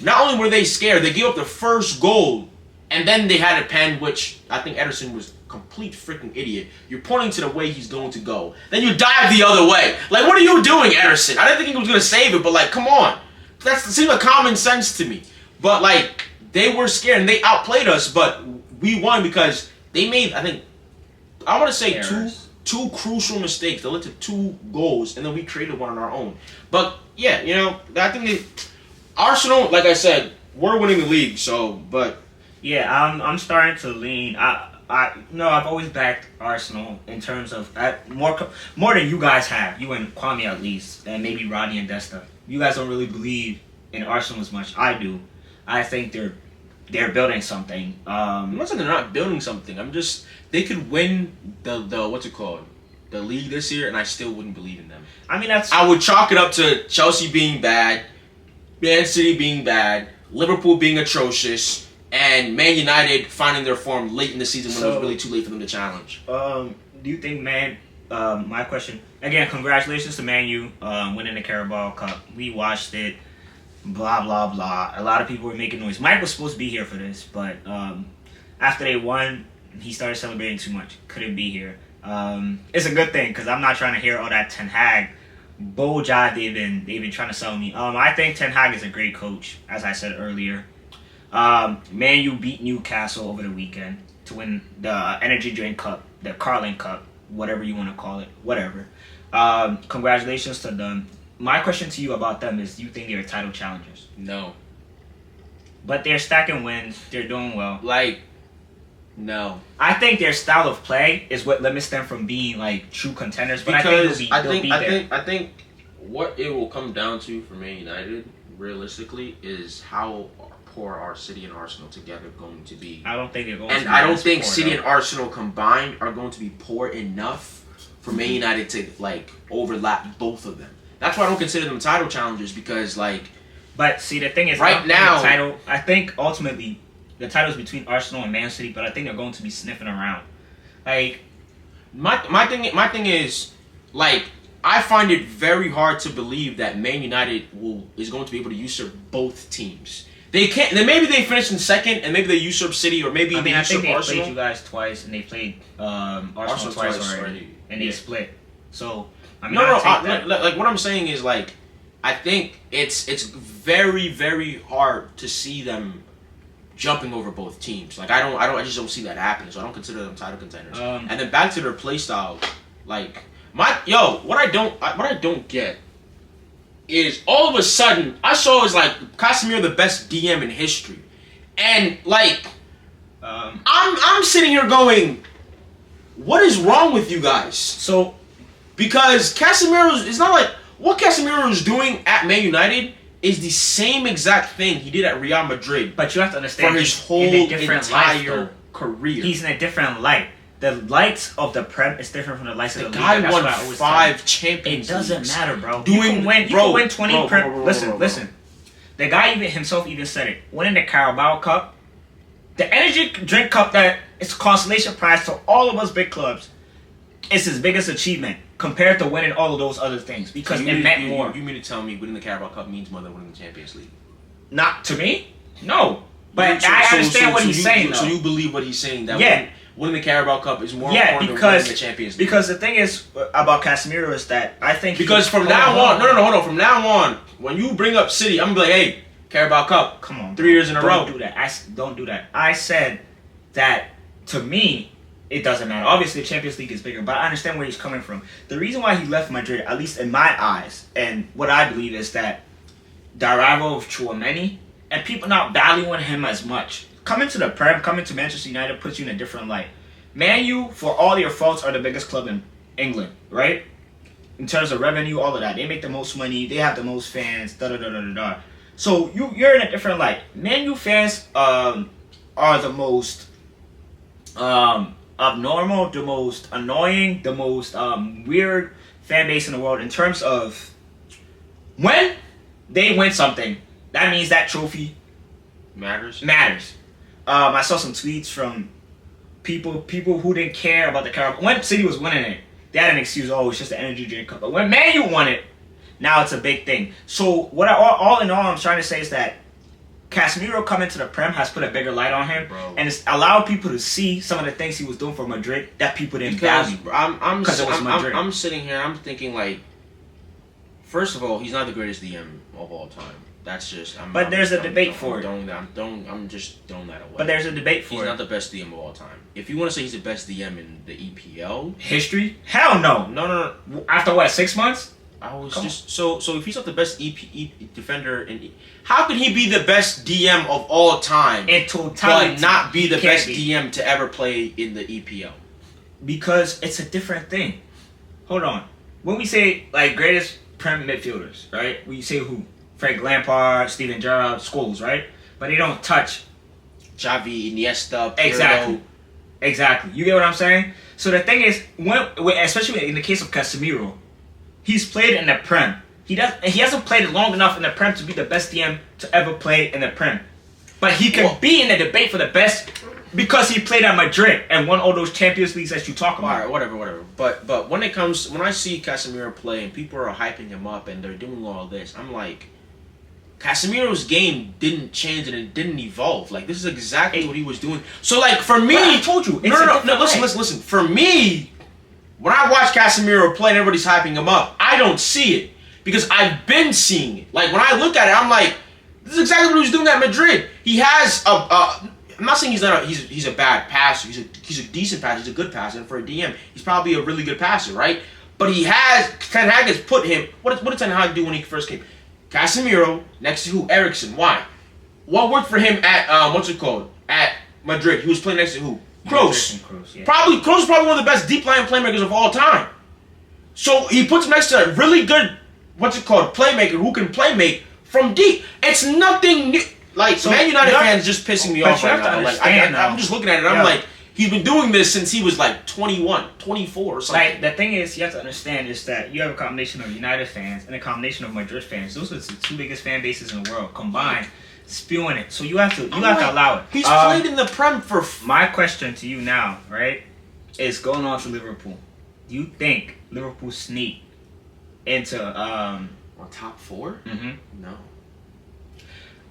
not only were they scared, they gave up the first goal, and then they had a pen, which I think Ederson was a complete freaking idiot. You're pointing to the way he's going to go, then you dive the other way. Like, what are you doing, Ederson? I didn't think he was gonna save it, but like, come on, that seemed like common sense to me. But like, they were scared and they outplayed us, but we won because they made, I think, I want to say errors. two crucial mistakes that led to 2 goals, and then we created one on our own. But yeah, you know, I think Arsenal, like I said, we're winning the league. So, but yeah, I'm starting to lean. I've always backed Arsenal in terms of more than you guys have. You and Kwame at least, and maybe Rodney and Desta. You guys don't really believe in Arsenal as much. I do. I think they're building something. I'm not saying they're not building something. I'm just, they could win the what's it called, the league this year, and I still wouldn't believe in them. I mean, I would chalk it up to Chelsea being bad, Man City being bad, Liverpool being atrocious, and Man United finding their form late in the season when it was really too late for them to challenge. Do you think my question again? Congratulations to Man U winning the Carabao Cup. We watched it. Blah blah blah. A lot of people were making noise. Mike was supposed to be here for this, but after they won, he started celebrating too much. Couldn't be here. It's a good thing because I'm not trying to hear all that Ten Hag bull jive they've been trying to sell me. I think Ten Hag is a great coach, as I said earlier. Man U beat Newcastle over the weekend to win the Energy Drink Cup, the Carling Cup, whatever you want to call it, whatever. Congratulations to them. My question to you about them is, do you think they're title challengers? No. But they're stacking wins. They're doing well. Like, no. I think their style of play is what limits them from being like true contenders. But because I think what it will come down to for Man United, realistically, is how poor are City and Arsenal together going to be. I don't think they're going. And I don't think City and Arsenal combined are going to be poor enough for Man United to like overlap both of them. That's why I don't consider them title challengers, because like. But see, the thing is, right now, the title. I think ultimately the title's between Arsenal and Man City, but I think they're going to be sniffing around. Like, my thing is, like, I find it very hard to believe that Man United is going to be able to usurp both teams. They can't. Then maybe they finish in second, and maybe they usurp City, or maybe they usurp Arsenal. I think they played you guys twice, and they played Arsenal twice already, and they split. So I mean, like what I'm saying is, like, I think it's very, very hard to see them jumping over both teams. Like, I just don't see that happening. So I don't consider them title contenders. And then back to their play style, like what I don't get is all of a sudden I saw is like Casemiro the best DM in history, and like I'm sitting here going, what is wrong with you guys? So because Casemiro is not like what Casemiro is doing at Man United is the same exact thing he did at Real Madrid. But you have to understand, for his whole entire career. He's in a different light. The lights of the Prem is different from the lights of the league. The guy won 5 Champions It doesn't Leagues. matter, bro. You can win 20 Listen. The guy even himself even said it. Winning the Carabao Cup, the energy drink cup that it's a consolation prize to all of us big clubs. It's his biggest achievement compared to winning all of those other things because So it meant more. You mean to tell me winning the Carabao Cup means more than winning the Champions League? Not to me, no. But I understand what he's saying. So you believe what he's saying? That Yeah. winning the Carabao Cup is more important than winning the Champions League. Because the thing is about Casemiro is that I think because from now on, hold on. From now on, when you bring up City, I'm gonna be like, hey, Carabao Cup, come on, 3 years in a row. Don't do that. Don't do that. I said that to me, it doesn't matter. Obviously, the Champions League is bigger, but I understand where he's coming from. The reason why he left Madrid, at least in my eyes, and what I believe is that the arrival of Chouameni and people not valuing him as much. Coming to the Prem, coming to Manchester United puts you in a different light. Man U, for all your faults, are the biggest club in England, right? In terms of revenue, all of that. They make the most money. They have the most fans, da-da-da-da-da-da. So you're in a different light. Man U fans are the most abnormal, the most annoying, the most weird fan base in the world in terms of when they win something, that means that trophy matters. I saw some tweets from people who didn't care about the Carabao. When City was winning it, they had an excuse. Oh, it's just an energy drink cup. But when Man U won it, now it's a big thing. So all in all, I'm trying to say is that Casemiro coming to the Prem has put a bigger light on him, bro, and it's allowed people to see some of the things he was doing for Madrid that people didn't value. I'm sitting here, I'm thinking like, first of all, he's not the greatest DM of all time. That's just. But there's a debate for it. I'm just throwing that away. But there's a debate for it. He's not the best DM of all time. If you want to say he's the best DM in the EPL history, hell no. No. After what, 6 months? I was so if he's not the best defender how could he be the best DM of all time in totality, but not be the best DM to ever play in the EPL? Because it's a different thing. Hold on. When we say like greatest Prem midfielders, right? We say who? Frank Lampard, Steven Gerrard, Scholes, right? But they don't touch Xavi, Iniesta, Pirlo. Exactly. You get what I'm saying? So the thing is, especially in the case of Casemiro, he's played in the Prem. He hasn't played long enough in the Prem to be the best DM to ever play in the Prem. But he can be in the debate for the best because he played at Madrid and won all those Champions Leagues that you talk about. All right, whatever. But when I see Casemiro play and people are hyping him up and they're doing all this, I'm like, Casemiro's game didn't change and it didn't evolve. Like, this is exactly what he was doing. So, like, for me... I told you. No, listen. For me, when I watch Casemiro play and everybody's hyping him up, I don't see it. Because I've been seeing it. Like, when I look at it, I'm like, this is exactly what he was doing at Madrid. He has I'm not saying he's a bad passer. He's a decent passer. He's a good passer. And for a DM, he's probably a really good passer, right? But Ten Hag has put him... What did Ten Hag do when he first came? Casemiro next to who? Eriksson. Why? What worked for him at at Madrid? He was playing next to who? Kroos. Yeah. Kroos is probably one of the best deep line playmakers of all time. So he puts him next to a really good playmaker who can play make from deep. It's nothing new. Like, so Man United fans just pissing me off right now. Like, I'm just looking at it. I'm like, he's been doing this since he was like 21, 24 or something. Like, the thing is, you have to understand is that you have a combination of United fans and a combination of Madrid fans. Those are the two biggest fan bases in the world combined, spewing it. So you have to allow it. He's played in the Prem for. My question to you now, right, is going on to Liverpool. Do you think Liverpool sneak into top four? Mm-hmm. No.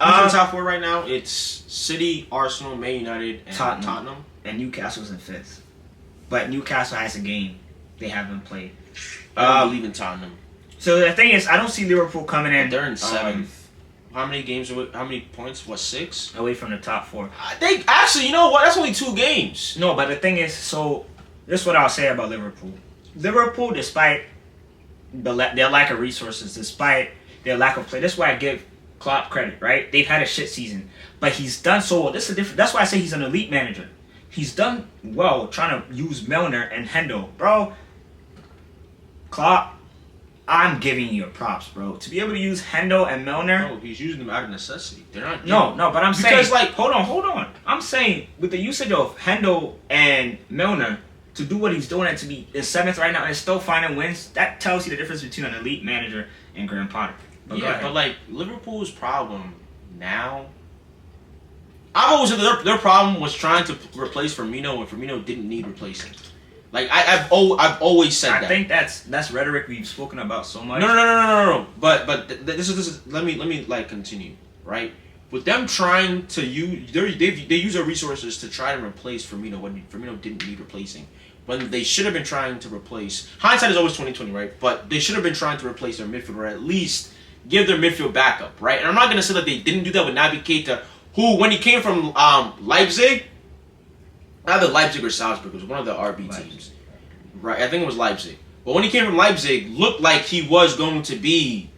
Who's in top four right now? It's City, Arsenal, Man United, and Tottenham. And Newcastle's in fifth. But Newcastle has a game they haven't played. I don't believe in Tottenham. So the thing is, I don't see Liverpool coming in. They're in seventh. How many games? How many points? 6? Away from the top four. They actually, you know what? That's only 2 games. No, but the thing is, so this is what I'll say about Liverpool. Liverpool, despite their lack of resources, despite their lack of play, that's why I give Klopp credit, right? They've had a shit season, but he's done so well. This is different. That's why I say he's an elite manager. He's done well trying to use Milner and Hendo, bro. Klopp, I'm giving you props, bro. To be able to use Hendo and Milner. No, he's using them out of necessity. They're not. No, but I'm saying, because, like, hold on. I'm saying with the usage of Hendo and Milner to do what he's doing and to be in 7th right now and still finding wins, that tells you the difference between an elite manager and Graham Potter. But go yeah, ahead. but like Liverpool's problem now, I've always said their problem was trying to replace Firmino when Firmino didn't need replacing. Like I've always said that. I think that's rhetoric we've spoken about so much. No. But this is let me like continue, right? With them trying to use they use their resources to try to replace Firmino when Firmino didn't need replacing. When they should have been trying to replace, hindsight is always 20/20, right? But they should have been trying to replace their midfield, or at least give their midfield backup, right? And I'm not gonna say that they didn't do that with Naby Keita, who when he came from Leipzig, either Leipzig or Salzburg, it was one of the RB teams, right? I think it was Leipzig. But when he came from Leipzig, looked like he was going to be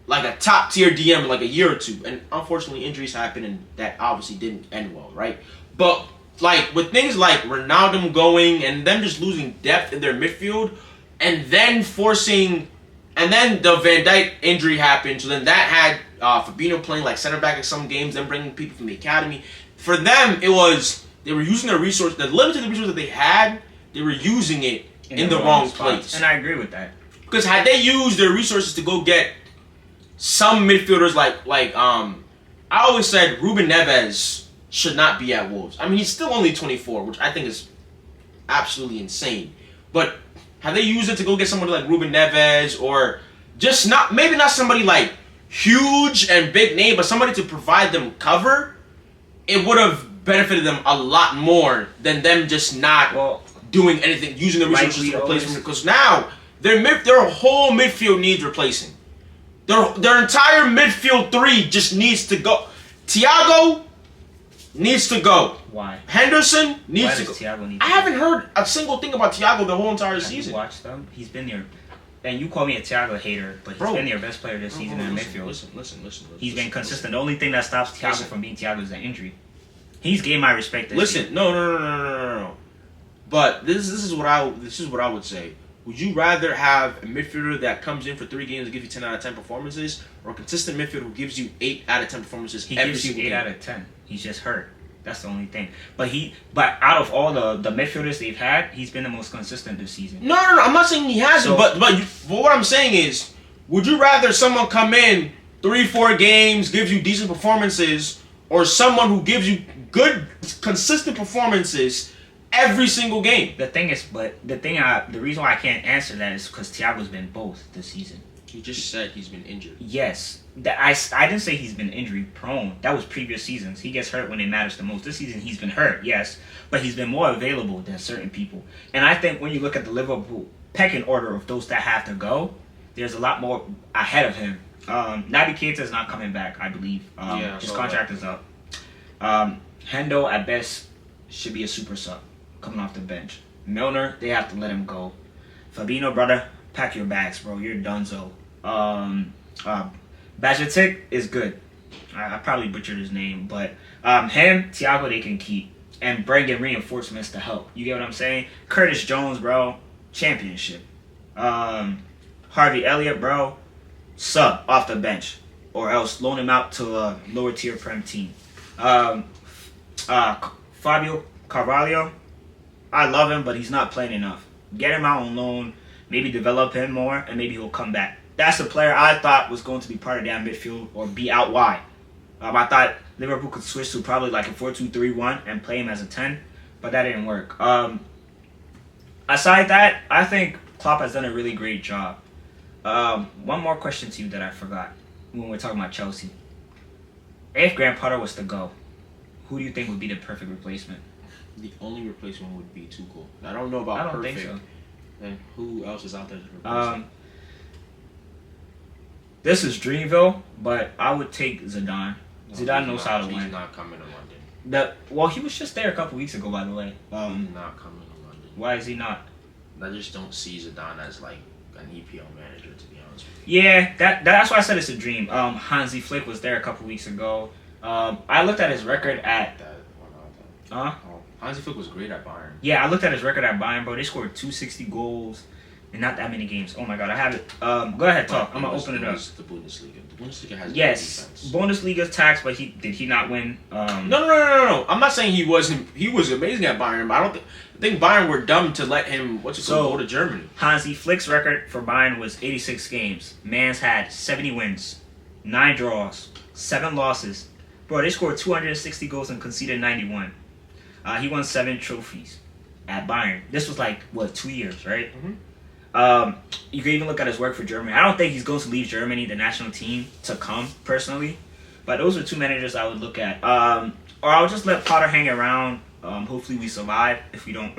like a top tier DM in like a year or two, and unfortunately injuries happened, and that obviously didn't end well, right? But like with things like Ronaldo going and them just losing depth in their midfield, and then the Van Dijk injury happened, so then that had Fabinho playing like center back in some games, then bringing people from the academy. For them, it was they were using their resource, the limited resource that they had, they were using it in the wrong place. And I agree with that. Because had they used their resources to go get some midfielders like I always said Ruben Neves should not be at Wolves. I mean, he's still only 24, which I think is absolutely insane. But have they used it to go get somebody like Ruben Neves, or just maybe not somebody like huge and big name, but somebody to provide them cover? It would have benefited them a lot more than them just not doing anything, using the resources to replace them. Because now their whole midfield needs replacing. Their entire midfield three just needs to go. Thiago needs to go. Why? Henderson needs to go. Thiago need I haven't heard a single thing about Thiago the whole entire season. You watched them? He's been there. And you call me a Thiago hater, but he's been their best player this season in midfield. Listen. He's been consistent. The only thing that stops Thiago from being Thiago is an injury. He's gained my respect this season. No. But this is what I would say. Would you rather have a midfielder that comes in for 3 games and gives you 10 out of 10 performances, or a consistent midfielder who gives you 8 out of 10 performances every single game? He gives you 8 out of 10. He's just hurt. That's the only thing. But out of all the midfielders they've had, he's been the most consistent this season. No. I'm not saying he hasn't. But what I'm saying is, would you rather someone come in 3-4 games, gives you decent performances, or someone who gives you good, consistent performances every single game? The reason why I can't answer that is because Thiago's been both this season. You just said he's been injured. Yes. I didn't say he's been injury prone. That was previous seasons. He gets hurt when it matters the most. This season he's been hurt, yes, but he's been more available than certain people. And I think when you look at the Liverpool pecking order of those that have to go, there's a lot more ahead of him. Naby Keita is not coming back, I believe. His contract is up. Hendo at best should be a super sub coming off the bench. Milner, they have to let him go. Fabinho, brother, pack your bags, bro. You're donezo. Bajatic is good. I probably butchered his name, but him, Thiago, they can keep and bring in reinforcements to help. You get what I'm saying? Curtis Jones, bro, championship. Harvey Elliott, bro, sub off the bench, or else loan him out to a lower tier Prem team. Fabio Carvalho, I love him, but he's not playing enough. Get him out on loan, maybe develop him more, and maybe he'll come back. That's the player I thought was going to be part of that midfield or be out wide. I thought Liverpool could switch to probably like a 4-2-3-1 and play him as a 10, but that didn't work. Aside that, I think Klopp has done a really great job. One more question to you that I forgot when we're talking about Chelsea. If Graham Potter was to go, who do you think would be the perfect replacement? The only replacement would be Tuchel. I don't know about perfect. I don't think so. And who else is out there to replace him? This is Dreamville, but I would take Zidane. Zidane knows how to win. He's not coming to London. He was just there a couple weeks ago, by the way. He's not coming to London. Why is he not? I just don't see Zidane as like an EPL manager, to be honest with you. Yeah, that's why I said it's a dream. Hansi Flick was there a couple weeks ago. I looked at his record at... Hansi Flick was great at Bayern. Yeah, I looked at his record at Bayern, bro. They scored 260 goals. in not that many games. Oh my god, I have it. Go ahead, talk. I'm gonna open it up. The Bundesliga. The Bundesliga has Yes, defense. Bundesliga's taxed, but did he not win? No. I'm not saying he wasn't. He was amazing at Bayern, but I think Bayern were dumb to let him go to Germany. Hansi Flick's record for Bayern was 86 games. Mans had 70 wins, 9 draws, 7 losses. Bro, they scored 260 goals and conceded 91. He won 7 trophies at Bayern. This was 2 years, right? Mm-hmm. You can even look at his work for Germany. I don't think he's going to leave Germany, the national team, to come, personally. But those are 2 managers I would look at. Or I'll just let Potter hang around. Hopefully we survive. If we don't,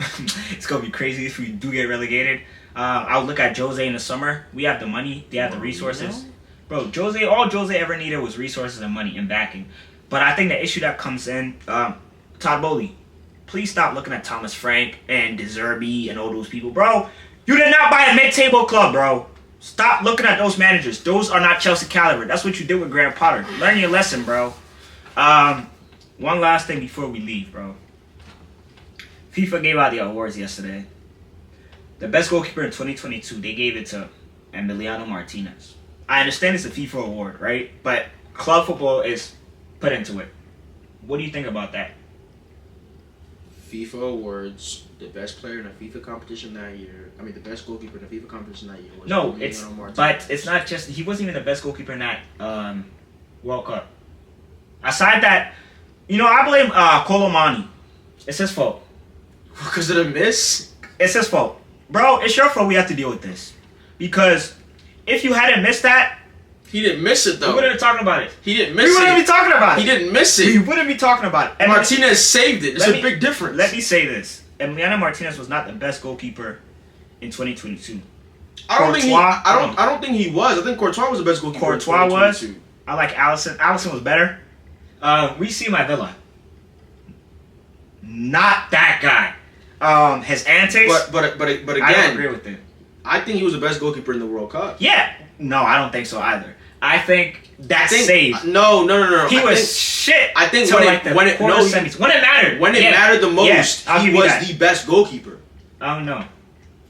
it's going to be crazy if we do get relegated. I'll look at Jose in the summer. We have the money. They have the resources. Bro, all Jose ever needed was resources and money and backing. But I think the issue that comes in, Todd Bowley, please stop looking at Thomas Frank and De Zerbi and all those people. Bro, you did not buy a mid-table club, bro. Stop looking at those managers. Those are not Chelsea caliber. That's what you did with Graham Potter. Learn your lesson, bro. One last thing before we leave, bro. FIFA gave out the awards yesterday. The best goalkeeper in 2022, they gave it to Emiliano Martinez. I understand it's a FIFA award, right? But club football is put into it. What do you think about that? FIFA awards, the best player in a FIFA competition that year. I mean, the best goalkeeper in a FIFA competition that year was Emiliano Martinez. But it's not just, he wasn't even the best goalkeeper in that World Cup. Aside that, I blame Colomani. It's his fault. Because of the miss? It's his fault. Bro, it's your fault we have to deal with this. Because if you hadn't missed that, he didn't miss it, though. We wouldn't be talking about it. He didn't miss it. We wouldn't be talking about it. He didn't miss it. We wouldn't be talking about it. And Martinez saved it. It's a big difference. Let me say this. Emiliano Martinez was not the best goalkeeper in 2022. I don't think he was. I think Courtois was the best goalkeeper in 2022. Was. I like Alisson. Alisson was better. We see him at Villa. Not that guy. His antics. But again, I don't agree with it. I think he was the best goalkeeper in the World Cup. Yeah. No, I don't think so either. I think that save. No. He was shit. I think when it mattered. When it mattered the most, he was the best goalkeeper. I don't know.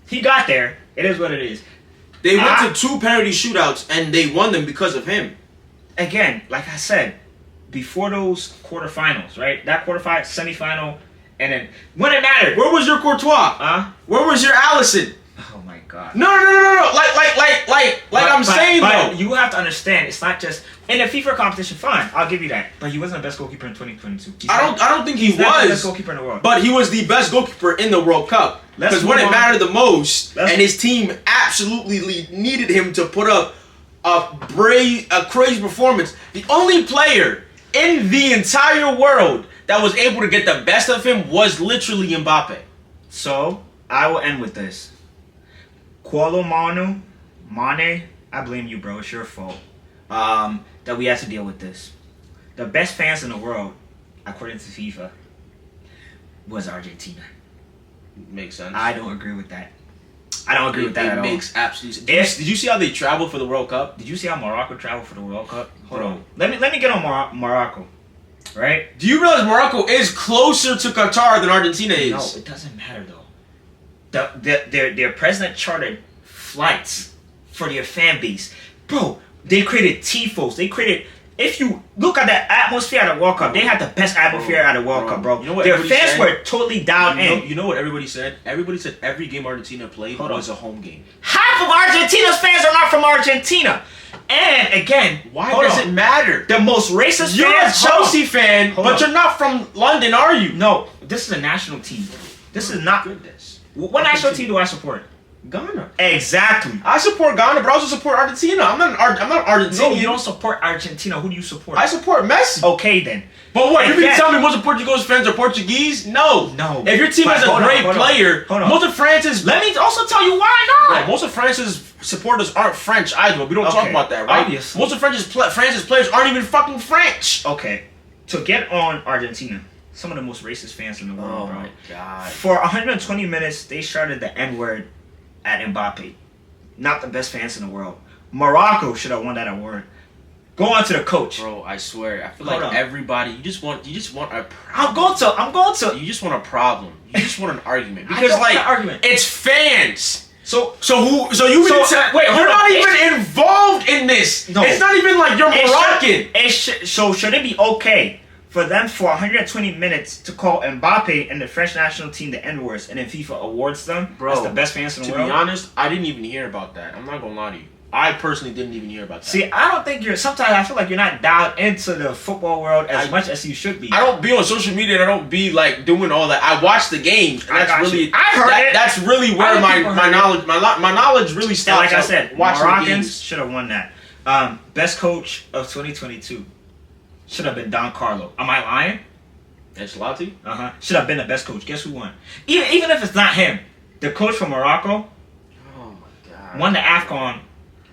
He got there. It is what it is. They went to 2 penalty shootouts and they won them because of him. Again, like I said, before those quarterfinals, right? That quarterfinal, semifinal, and then when it mattered. Where was your Courtois? Where was your Alisson? Oh my god. No. I'm saying though. You have to understand, it's not just in the FIFA competition. Fine, I'll give you that. But he wasn't the best goalkeeper in 2022. I don't think he was not the best goalkeeper in the world. But he was the best goalkeeper in the World Cup. Because when it mattered the most, and his team absolutely needed him to put up a crazy performance. The only player in the entire world that was able to get the best of him was literally Mbappe. So I will end with this. Mane, I blame you, bro. It's your fault that we have to deal with this. The best fans in the world, according to FIFA, was Argentina. Makes sense. I don't agree with that. I don't agree with that at all. It makes absolute sense. Did you see how they traveled for the World Cup? Did you see how Morocco traveled for the World Cup? Hold on. Let me get on Morocco. Right? Do you realize Morocco is closer to Qatar than Argentina is? No, it doesn't matter though. Their president chartered flights for their fan base. Bro, they created tifos. If you look at the atmosphere at the World Cup, they had the best atmosphere at the World Cup, bro. You know what their fans were totally dialed in. You know what everybody said? Everybody said every game Argentina played was a home game. Half of Argentina's fans are not from Argentina. And again, why does it matter? The most racist You're fans. You're a Chelsea fan, but you're not from London, are you? No, this is a national team. This is not. Goodness. What national team do I support? Ghana. Exactly. I support Ghana, but I also support Argentina. I'm not Argentinian. No, you don't support Argentina. Who do you support? I support Messi. Okay, then. But what? You're going to tell me most of Portugal's fans are Portuguese? No. If your team has a great player, most of France's... Let me also tell you why not. Most of France's supporters aren't French either, but we don't talk about that, right? Obviously. Most of France's players aren't even fucking French. Okay. To get on Argentina, some of the most racist fans in the world, bro. Oh, my God. For 120 minutes, they shouted the N-word at Mbappe. Not the best fans in the world. Morocco should have won that award. Go on to the coach. Bro, I swear, I feel like everybody, you just want a problem. I'm going to. You just want a problem. You just want an argument. Because an argument. It's fans. So wait, you're not even involved in this. No. It's not even like you're Moroccan. So should it be okay for them for 120 minutes to call Mbappe and the French national team the N-words, and then FIFA awards them as the best fans in the world? To be honest, I didn't even hear about that. I'm not gonna lie to you. I personally didn't even hear about that. See, I don't think sometimes I feel like you're not dialed into the football world as much as you should be. I don't be on social media and I don't be like doing all that. I watch the games. And I heard it. That's really where my knowledge really stops. Like I said, watching Moroccans should have won that. Best coach of 2022 should have been Don Carlo. Am I lying? Ancelotti? Should have been the best coach. Guess who won? Even if it's not him, the coach from Morocco. Oh my God. Won the AFCON.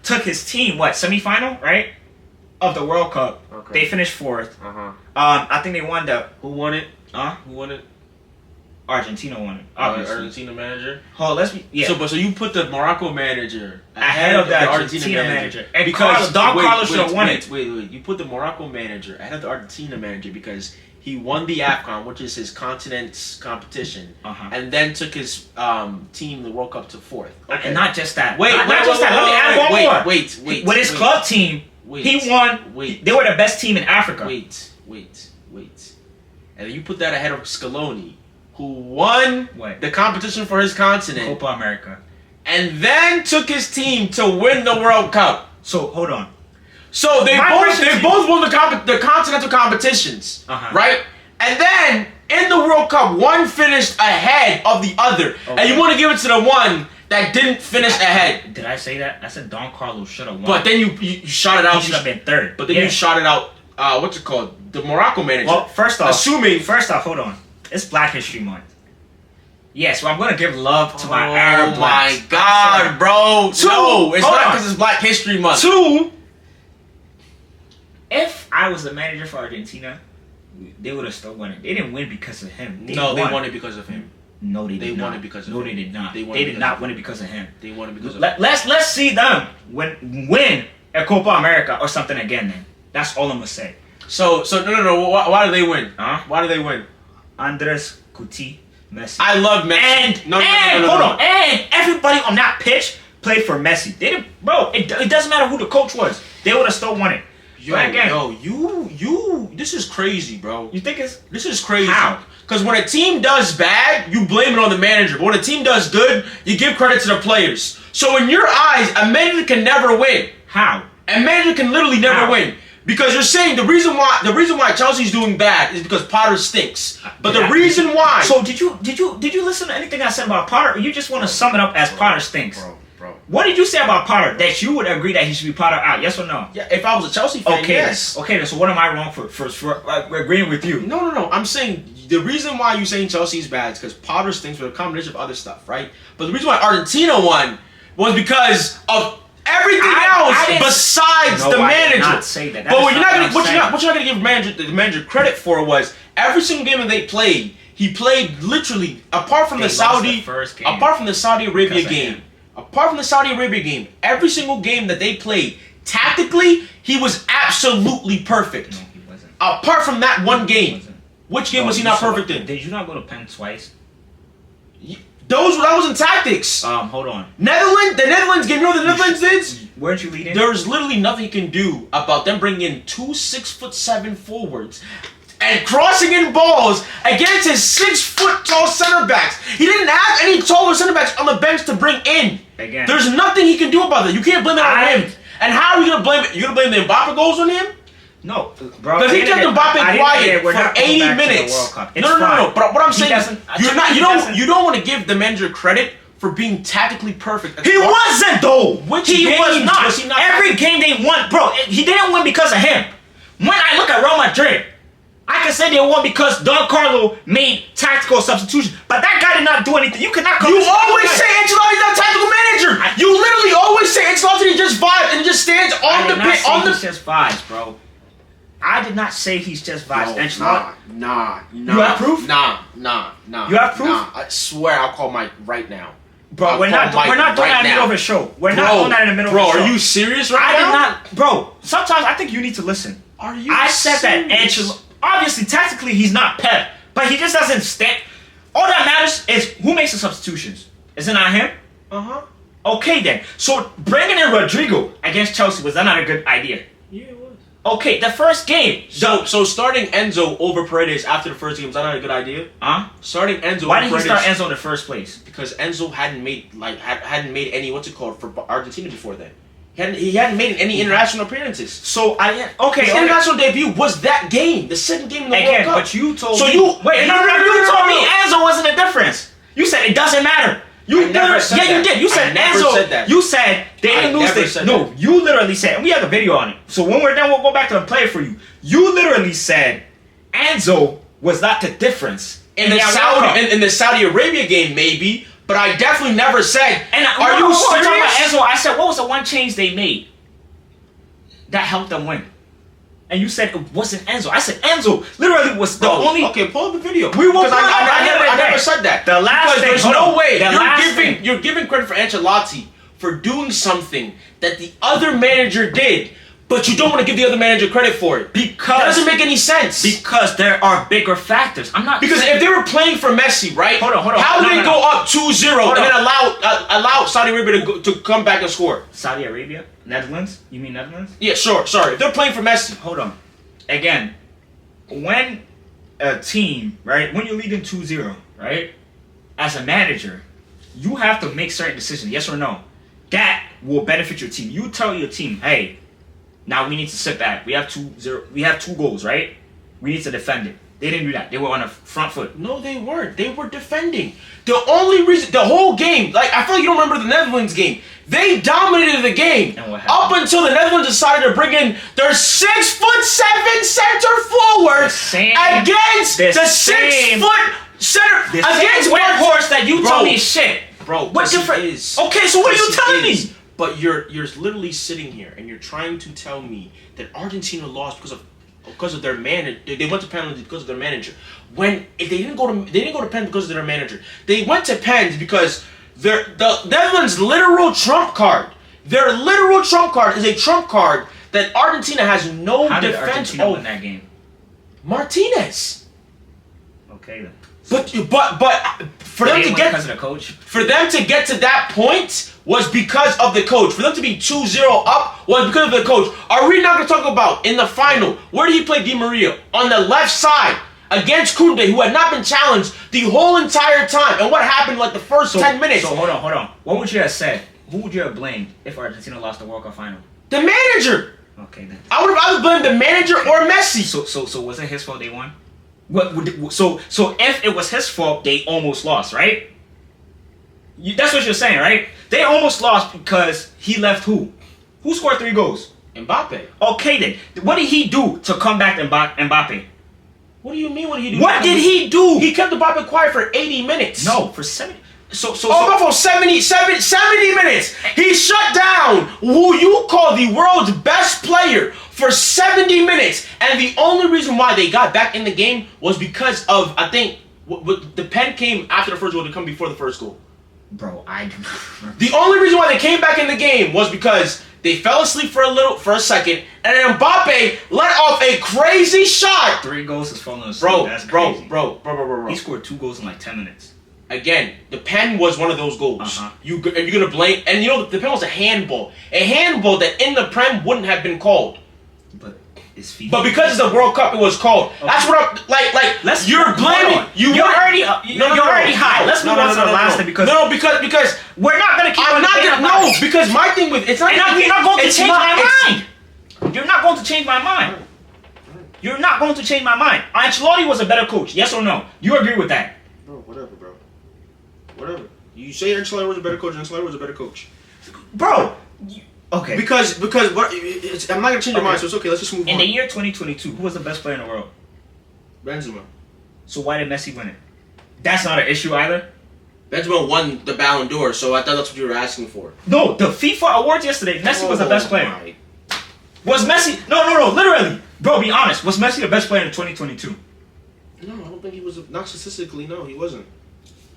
Took his team, semifinal, right? Of the World Cup. Okay. They finished 4th. I think they won Who won it? Who won it? Argentina won it. Argentina manager? So you put the Morocco manager ahead of the Argentina manager. And because Don Carlos should have won it. Wait. You put the Morocco manager ahead of the Argentina manager because he won the AFCON, which is his continent's competition, and then took his team the World Cup to 4th. Okay. And not just that. Let me add one more. Wait. With his club team, he won. They were the best team in Africa. Wait. And then you put that ahead of Scaloni, who won the competition for his continent, Copa America, and then took his team to win the World Cup. So hold on. So they both won the continental competitions, right? And then in the World Cup, one finished ahead of the other, and you want to give it to the one that didn't finish ahead. Did I say that? I said Don Carlos should have won. But then you shot it out. He should have been 3rd. But then you shot it out. What's it called? The Morocco manager. Well, first off, hold on. It's Black History Month. Yes, well, I'm gonna give love to my Arab blacks. Oh my God, bro! No, it's not because it's Black History Month. 2. If I was the manager for Argentina, they would have still won it. They didn't win because of him. They won it because of him. No, they did not. Won it because of him. No, they did not. They did not win it because of him. They won it because of him. Let's see them win a Copa America or something again. Then that's all I'm gonna say. So no. Why do they win? Why do they win? Andres Guti, Messi. I love Messi. Hold on. And everybody on that pitch played for Messi. They didn't, bro. It doesn't matter who the coach was. They would have still won it. This is crazy, bro. You think this is crazy? How? Because when a team does bad, you blame it on the manager. But when a team does good, you give credit to the players. So in your eyes, a manager can never win. How? A manager can literally never win. Because you're saying the reason why Chelsea's doing bad is because Potter stinks. But the reason why. So did you listen to anything I said about Potter, or you just want to sum it up as Potter stinks? Bro. What did you say about Potter that you would agree that he should be Potter out? Yes or no? Yeah, if I was a Chelsea fan, yes. Okay, so what am I wrong for agreeing with you? No. I'm saying the reason why you're saying Chelsea's bad is because Potter stinks with a combination of other stuff, right? But the reason why Argentina won was because of everything else besides the manager. I did not say that. But what you're not gonna give the manager credit for was every single game that they played, he played literally apart from the Saudi Arabia game, every single game that they played, tactically, he was absolutely perfect. No, he wasn't. Apart from that one game. Which game was he not perfect in? Did you not go to Penn twice? That was in tactics. Hold on. The Netherlands game. You know what the Netherlands did? Weren't you leading? There's literally nothing you can do about them bringing in 2 6'7" forwards and crossing in balls against his 6-foot-tall center backs. He didn't have any taller center backs on the bench to bring in. Again, there's nothing he can do about that. You can't blame it on him. And how are you gonna blame it? You gonna blame the Mbappe goals on him? No, bro. Because he kept Mbappe quiet for 80 minutes. No. But what I'm saying is, you don't want to give the manager credit for being tactically perfect. He wasn't though. He was not. Every game they won, bro. He didn't win because of him. When I look at Real Madrid, I can say they won because Don Carlo made tactical substitutions, but that guy did not do anything. You cannot. You always say Ancelotti's not a tactical manager. You literally always say Ancelotti just vibes and just stands on the pitch. He's just vibes, bro. I did not say he's just vibes. Nah. You have proof? Nah. You have proof? Nah. I swear I'll call Mike right now. Bro, we're not doing that in the middle of a show. We're not doing that in the middle of a show. Bro, are you serious right now? I did not. Bro, sometimes I think you need to listen. Are you I said that Ancelotti, obviously, tactically, he's not Pep, but he just doesn't stand. All that matters is who makes the substitutions. Is it not him? Okay then. So bringing in Rodrigo against Chelsea, was that not a good idea? Yeah, it was. Okay, the first game. So starting Enzo over Paredes after the first game, is that not a good idea? Huh? Starting Enzo. Why over didn't he Paredes, start Enzo in the first place? Because Enzo hadn't made any for Argentina before then. He hadn't made any international appearances. So His international debut was that game, the second game in the World Cup. But you told So me. you wait, no, you told me Enzo wasn't a difference. You said it doesn't matter. You never said that. you did. You said I never Enzo. said that. You said they didn't lose never this. said No, that. you literally said, and we have a video on it. So when we're done, we'll go back to the play for you. You literally said Enzo was not the difference in the Saudi Arabia game, maybe. But I definitely never said. Are you serious? Talking about Enzo, I said, what was the one change they made that helped them win? And you said it wasn't Enzo. I said Enzo literally was the only. Okay, pull up the video. We will. I never said that. The last because thing, there's no way thing. you're giving credit for Ancelotti for doing something that the other manager did, but you don't want to give the other manager credit for it because that doesn't make any sense. Because there are bigger factors. I'm not because if they were playing for Messi, right? Hold on. How do they go up 2-0 and then allow Saudi Arabia to come back and score? Saudi Arabia, Netherlands. You mean Netherlands? Yeah, sure. Sorry, if they're playing for Messi. Hold on. Again, when a team, right, when you're leading 2-0, right, as a manager, you have to make certain decisions, yes or no. That will benefit your team. You tell your team, hey, now we need to sit back. We have 2-0. We have 2 goals, right? We need to defend it. They didn't do that. They were on the front foot. No, they weren't. They were defending. The only reason, the whole game, like, I feel like you don't remember the Netherlands game. They dominated the game up until the Netherlands decided to bring in their 6'7" center forward against the 6 foot center against Horse that you told me is shit. Bro, what different is? Okay, so what are you telling me? But you're literally sitting here and you're trying to tell me that Argentina lost because of their manager. They went to penalties because of their manager. When if they didn't go to penalties because of their manager. They went to pens because the Netherlands' literal trump card. Their literal trump card is a trump card that Argentina has no How defense did Argentina win that game? Martinez. Okay then. But for them to get because of the coach. For them to get to that point was because of the coach. For them to be 2-0 up was because of the coach. Are we not going to talk about in the final? Where did he play Di Maria? On the left side against Koundé, who had not been challenged the whole entire time. And what happened like the first 10 minutes? So hold on. What would you have said? Who would you have blamed if Argentina lost the World Cup final? The manager. Okay then. I would have either blamed the manager or Messi. So was it his fault they won? So if it was his fault, they almost lost, right? That's what you're saying, right? They almost lost because he left who? Who scored 3 goals? Mbappe. Okay then. What did he do to come back Mbappe? What do you mean? What did he do? What did he do? He kept Mbappe quiet for 80 minutes. No, for 70. So for 70 minutes. He shut down who you call the world's best player for 70 minutes. And the only reason why they got back in the game was because of, I think, the pen came after the first goal to come before the first goal. Bro, I do not remember. The only reason why they came back in the game was because they fell asleep for a second, and then Mbappe let off a crazy shot. 3 goals is falling asleep. That's crazy. Bro. He scored 2 goals in like 10 minutes. Again, the pen was one of those goals. Uh-huh. You're gonna blame, and you know the pen was a handball that in the Prem wouldn't have been called. But it's FIFA. But because it's the World Cup, it was called. Okay. That's what I'm like. You're blaming. You're already high. Let's move on to the last thing because we're not gonna keep. Because my thing with it's not. You're not going to change my mind. You're not going to change my mind. You're not going to change my mind. Ancelotti was a better coach. Yes or no? You agree with that? Bro, whatever. You say Ancelotti was a better coach. Ancelotti was a better coach. Bro. Okay. Because what? I'm not gonna change your mind, so it's okay. Let's just move on. In the year 2022, who was the best player in the world? Benzema. So why did Messi win it? That's not an issue either. Benzema won the Ballon d'Or, so I thought that's what you were asking for. No, the FIFA awards yesterday, Messi was the best player. Was Messi? No, literally. Bro, be honest. Was Messi the best player in 2022? No, I don't think he was. Not statistically, no, he wasn't.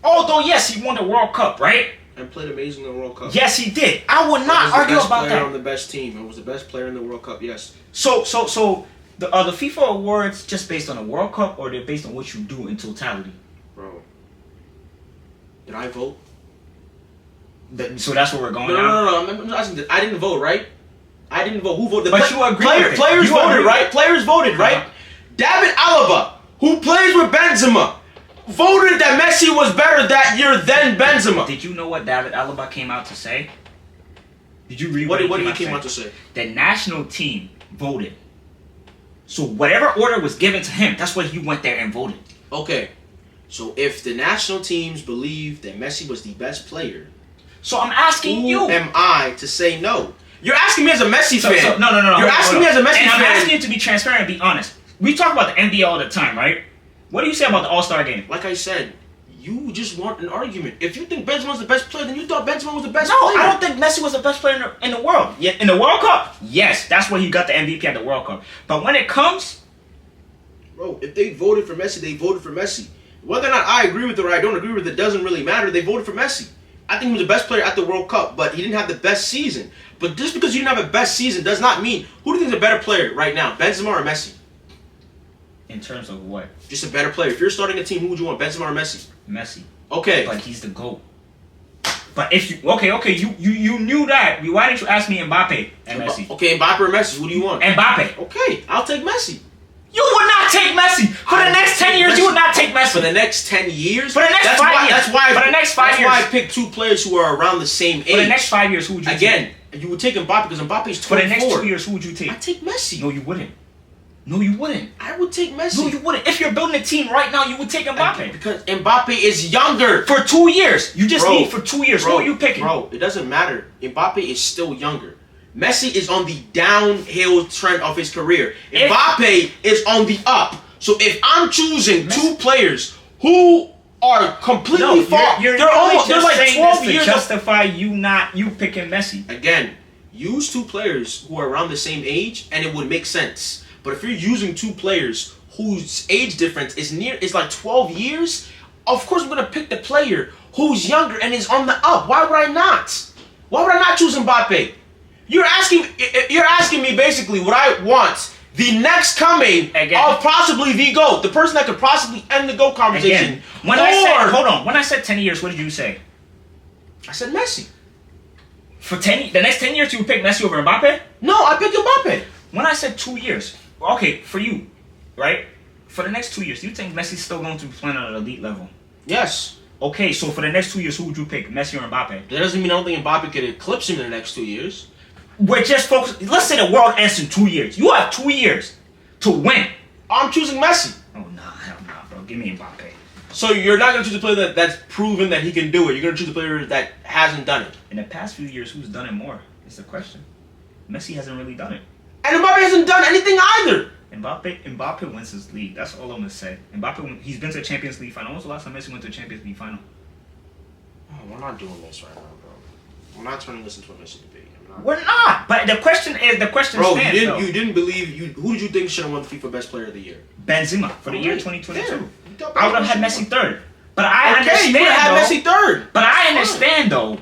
Although, yes, he won the World Cup, right? And played amazing in the World Cup. Yes, he did. I would not argue about that. He was the best player on the best team. He was the best player in the World Cup, yes. So, are the FIFA awards just based on the World Cup, or they're based on what you do in totality? Bro, did I vote? So that's where we're going No, now? no. I'm asking. I didn't vote, right? I didn't vote. Who voted? But you agree with it. Players You voted, agree. right? Players voted, right? Uh-huh. David Alaba, who plays with Benzema, voted that Messi was better that year than Benzema. Did you know what David Alaba came out to say? Did you read What did he he came out to say? The national team voted. So whatever order was given to him, that's what he went there and voted. Okay, so if the national teams believe that Messi was the best player, So I'm asking who you. am I to say no? You're asking me as a Messi So, fan. no. You're asking me as a Messi and fan. I'm asking you to be transparent and be honest. We talk about the NBA all the time, right? What do you say about the All-Star game? Like I said, you just want an argument. If you think Benzema was the best player, then you thought Benzema was the best No, player. I don't think Messi was the best player in the world. Yeah, in the World Cup, yes, that's where he got the MVP at the World Cup. But when it comes, Bro, if they voted for Messi, they voted for Messi. Whether or not I agree with it or I don't agree with it doesn't really matter. They voted for Messi. I think he was the best player at the World Cup, but he didn't have the best season. But just because you didn't have a best season does not mean who do you think is a better player right now, Benzema or Messi? in terms of what? Just a better player. If you're starting a team, who would you want, Benzema or Messi? Messi. Okay. But he's the GOAT. But if you you knew that, why didn't you ask me Mbappe and Messi? Okay, Mbappe or Messi, who do you want? Mbappe. Okay, I'll take Messi. You would not take Messi for the next 10 years. You would not take Messi For the next 10 years? For the next 5 years. That's why. For the next 5 That's years. why I picked two players who are around the same age. For the next 5 years. Who would you Again, take? you would take Mbappe because Mbappe is 24. For the next 2 years, who would you take? I take Messi. No, you wouldn't. No, you wouldn't. I would take Messi. No, you wouldn't. If you're building a team right now, you would take Mbappe. Because Mbappe is younger. For 2 years. You just Bro, need for 2 years. Who are you picking? Bro, it doesn't matter. Mbappe is still younger. Messi is on the downhill trend of his career. Mbappe is on the up. So if I'm choosing two players who are completely far, you're they're like saying 12 this years. to justify you picking Messi. Again, use two players who are around the same age, and it would make sense. But if you're using two players whose age difference is like 12 years, of course I'm gonna pick the player who's younger and is on the up. Why would I not? Why would I not choose Mbappe? You're asking me basically what I want. The next coming of possibly the GOAT, the person that could possibly end the GOAT conversation. Again, when I said 10 years, what did you say? I said Messi. For the next 10 years, you would pick Messi over Mbappe? No, I picked Mbappe. When I said 2 years, okay, for you, right? For the next 2 years, do you think Messi's still going to be playing at an elite level? Yes. Okay, so for the next 2 years, who would you pick, Messi or Mbappe? That doesn't mean I don't think Mbappe could eclipse him in the next 2 years. We're just focused. Let's say the world ends in 2 years. You have 2 years to win. I'm choosing Messi. Oh, hell nah, bro. Give me Mbappe. So you're not going to choose a player that's proven that he can do it. You're going to choose a player that hasn't done it. In the past few years, who's done it more? It's the question. Messi hasn't really done it. And Mbappe hasn't done anything either. Mbappe wins his league. That's all I'm going to say. He's been to a Champions League final. When was the last time Messi went to a Champions League final? Oh, we're not doing this right now, bro. We're not turning this into a Messi debate. We're not. But the question stands. You didn't believe who did you think should have won the FIFA Best Player of the Year? Benzema for the year 2022. Yeah. I would have had Messi third. But I understand. You would have had Messi third. But I understand though.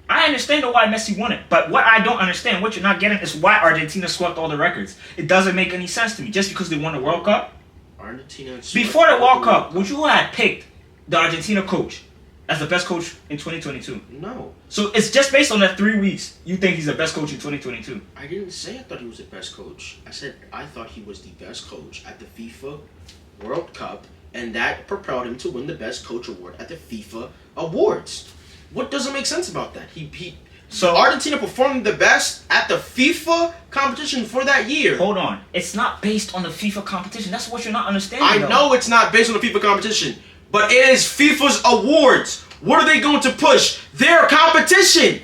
I understand why Messi won it. But what I don't understand, what you're not getting, is why Argentina swept all the records. It doesn't make any sense to me. Just because they won the World Cup. Argentina. Before the World Cup, would you have picked the Argentina coach as the best coach in 2022? No. So it's just based on that 3 weeks. You think he's the best coach in 2022? I didn't say I thought he was the best coach. I said I thought he was the best coach at the FIFA World Cup, and that propelled him to win the best coach award at the FIFA Awards. What doesn't make sense about that? So Argentina performed the best at the FIFA competition for that year. Hold on. It's not based on the FIFA competition. That's what you're not understanding. I know it's not based on the FIFA competition, but it is FIFA's awards. What are they going to push? Their competition.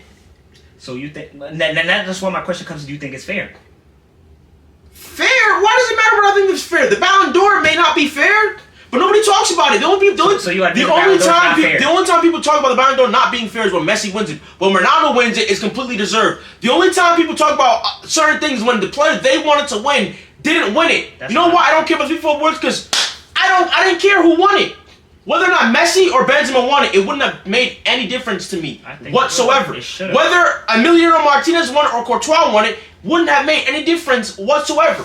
So you think... That's why my question comes. Do you think it's fair? Fair? Why does it matter what I think is fair? The Ballon d'Or may not be fair, but nobody talks about it. The only time people talk about the Ballon d'Or not being fair is when Messi wins it. When Ronaldo wins it, it's completely deserved. The only time people talk about certain things when the players they wanted to win didn't win it. You know why I don't care about FIFA awards? Because I didn't care who won it. Whether or not Messi or Benzema won it, it wouldn't have made any difference to me whatsoever. Whether Emiliano Martinez won it or Courtois won it, wouldn't have made any difference whatsoever.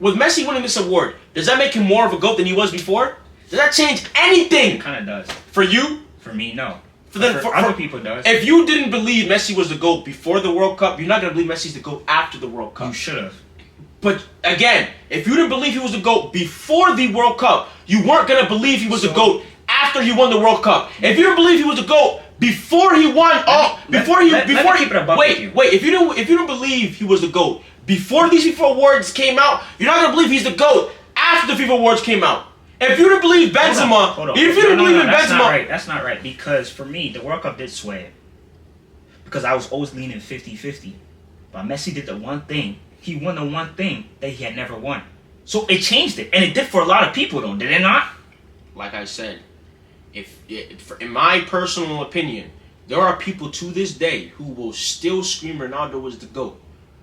With Messi winning this award, does that make him more of a GOAT than he was before? Does that change anything? It kind of does. For you? For me, no. For other people, it does. If you didn't believe Messi was the GOAT before the World Cup, you're not gonna believe Messi's the GOAT after the World Cup. You should have. But again, if you didn't believe he was the GOAT before the World Cup, you weren't gonna believe he was the GOAT after he won the World Cup. If you didn't believe he was the GOAT before he won, If you didn't believe he was the GOAT before these FIFA awards came out, you're not gonna believe he's the GOAT after the FIFA awards came out. If you didn't believe Benzema, if you didn't believe in Benzema, that's not right. Because for me, the World Cup did sway it. Because I was always leaning 50-50. But Messi did the one thing. He won the one thing that he had never won. So it changed it. And it did for a lot of people, though. Did it not? Like I said, in my personal opinion, there are people to this day who will still scream Ronaldo was the GOAT.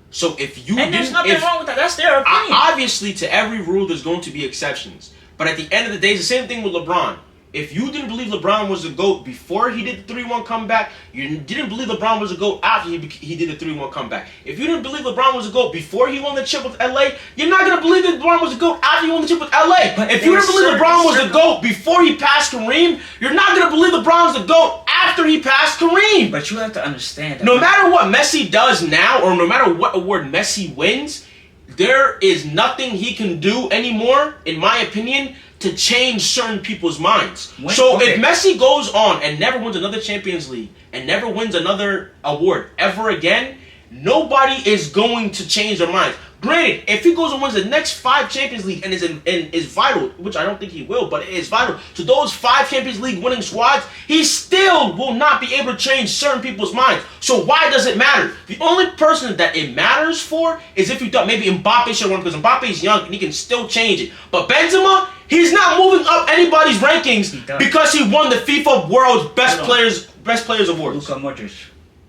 So if you and there's nothing wrong with that. That's their opinion. Obviously, to every rule, there's going to be exceptions. But at the end of the day, it's the same thing with LeBron. If you didn't believe LeBron was the GOAT before he did the 3-1 comeback, you didn't believe LeBron was the GOAT after he did the 3-1 comeback. If you didn't believe LeBron was the GOAT before he won the chip with LA, you're not going to believe that LeBron was the GOAT after he won the chip with LA. But if you didn't believe LeBron was the GOAT before he passed Kareem, you're not going to believe LeBron was the GOAT after he passed Kareem. But you have to understand that. No matter what Messi does now, or no matter what award Messi wins, there is nothing he can do anymore, in my opinion, to change certain people's minds. If Messi goes on and never wins another Champions League and never wins another award ever again, nobody is going to change their minds. Granted, if he goes and wins the next 5 Champions League and is vital, which I don't think he will, but it is vital to those 5 Champions League winning squads, he still will not be able to change certain people's minds. So why does it matter? The only person that it matters for is if you thought maybe Mbappe should win, because Mbappe is young and he can still change it. But Benzema, he's not moving up anybody's rankings because he won the FIFA World's Best Players Awards. Luka Modric.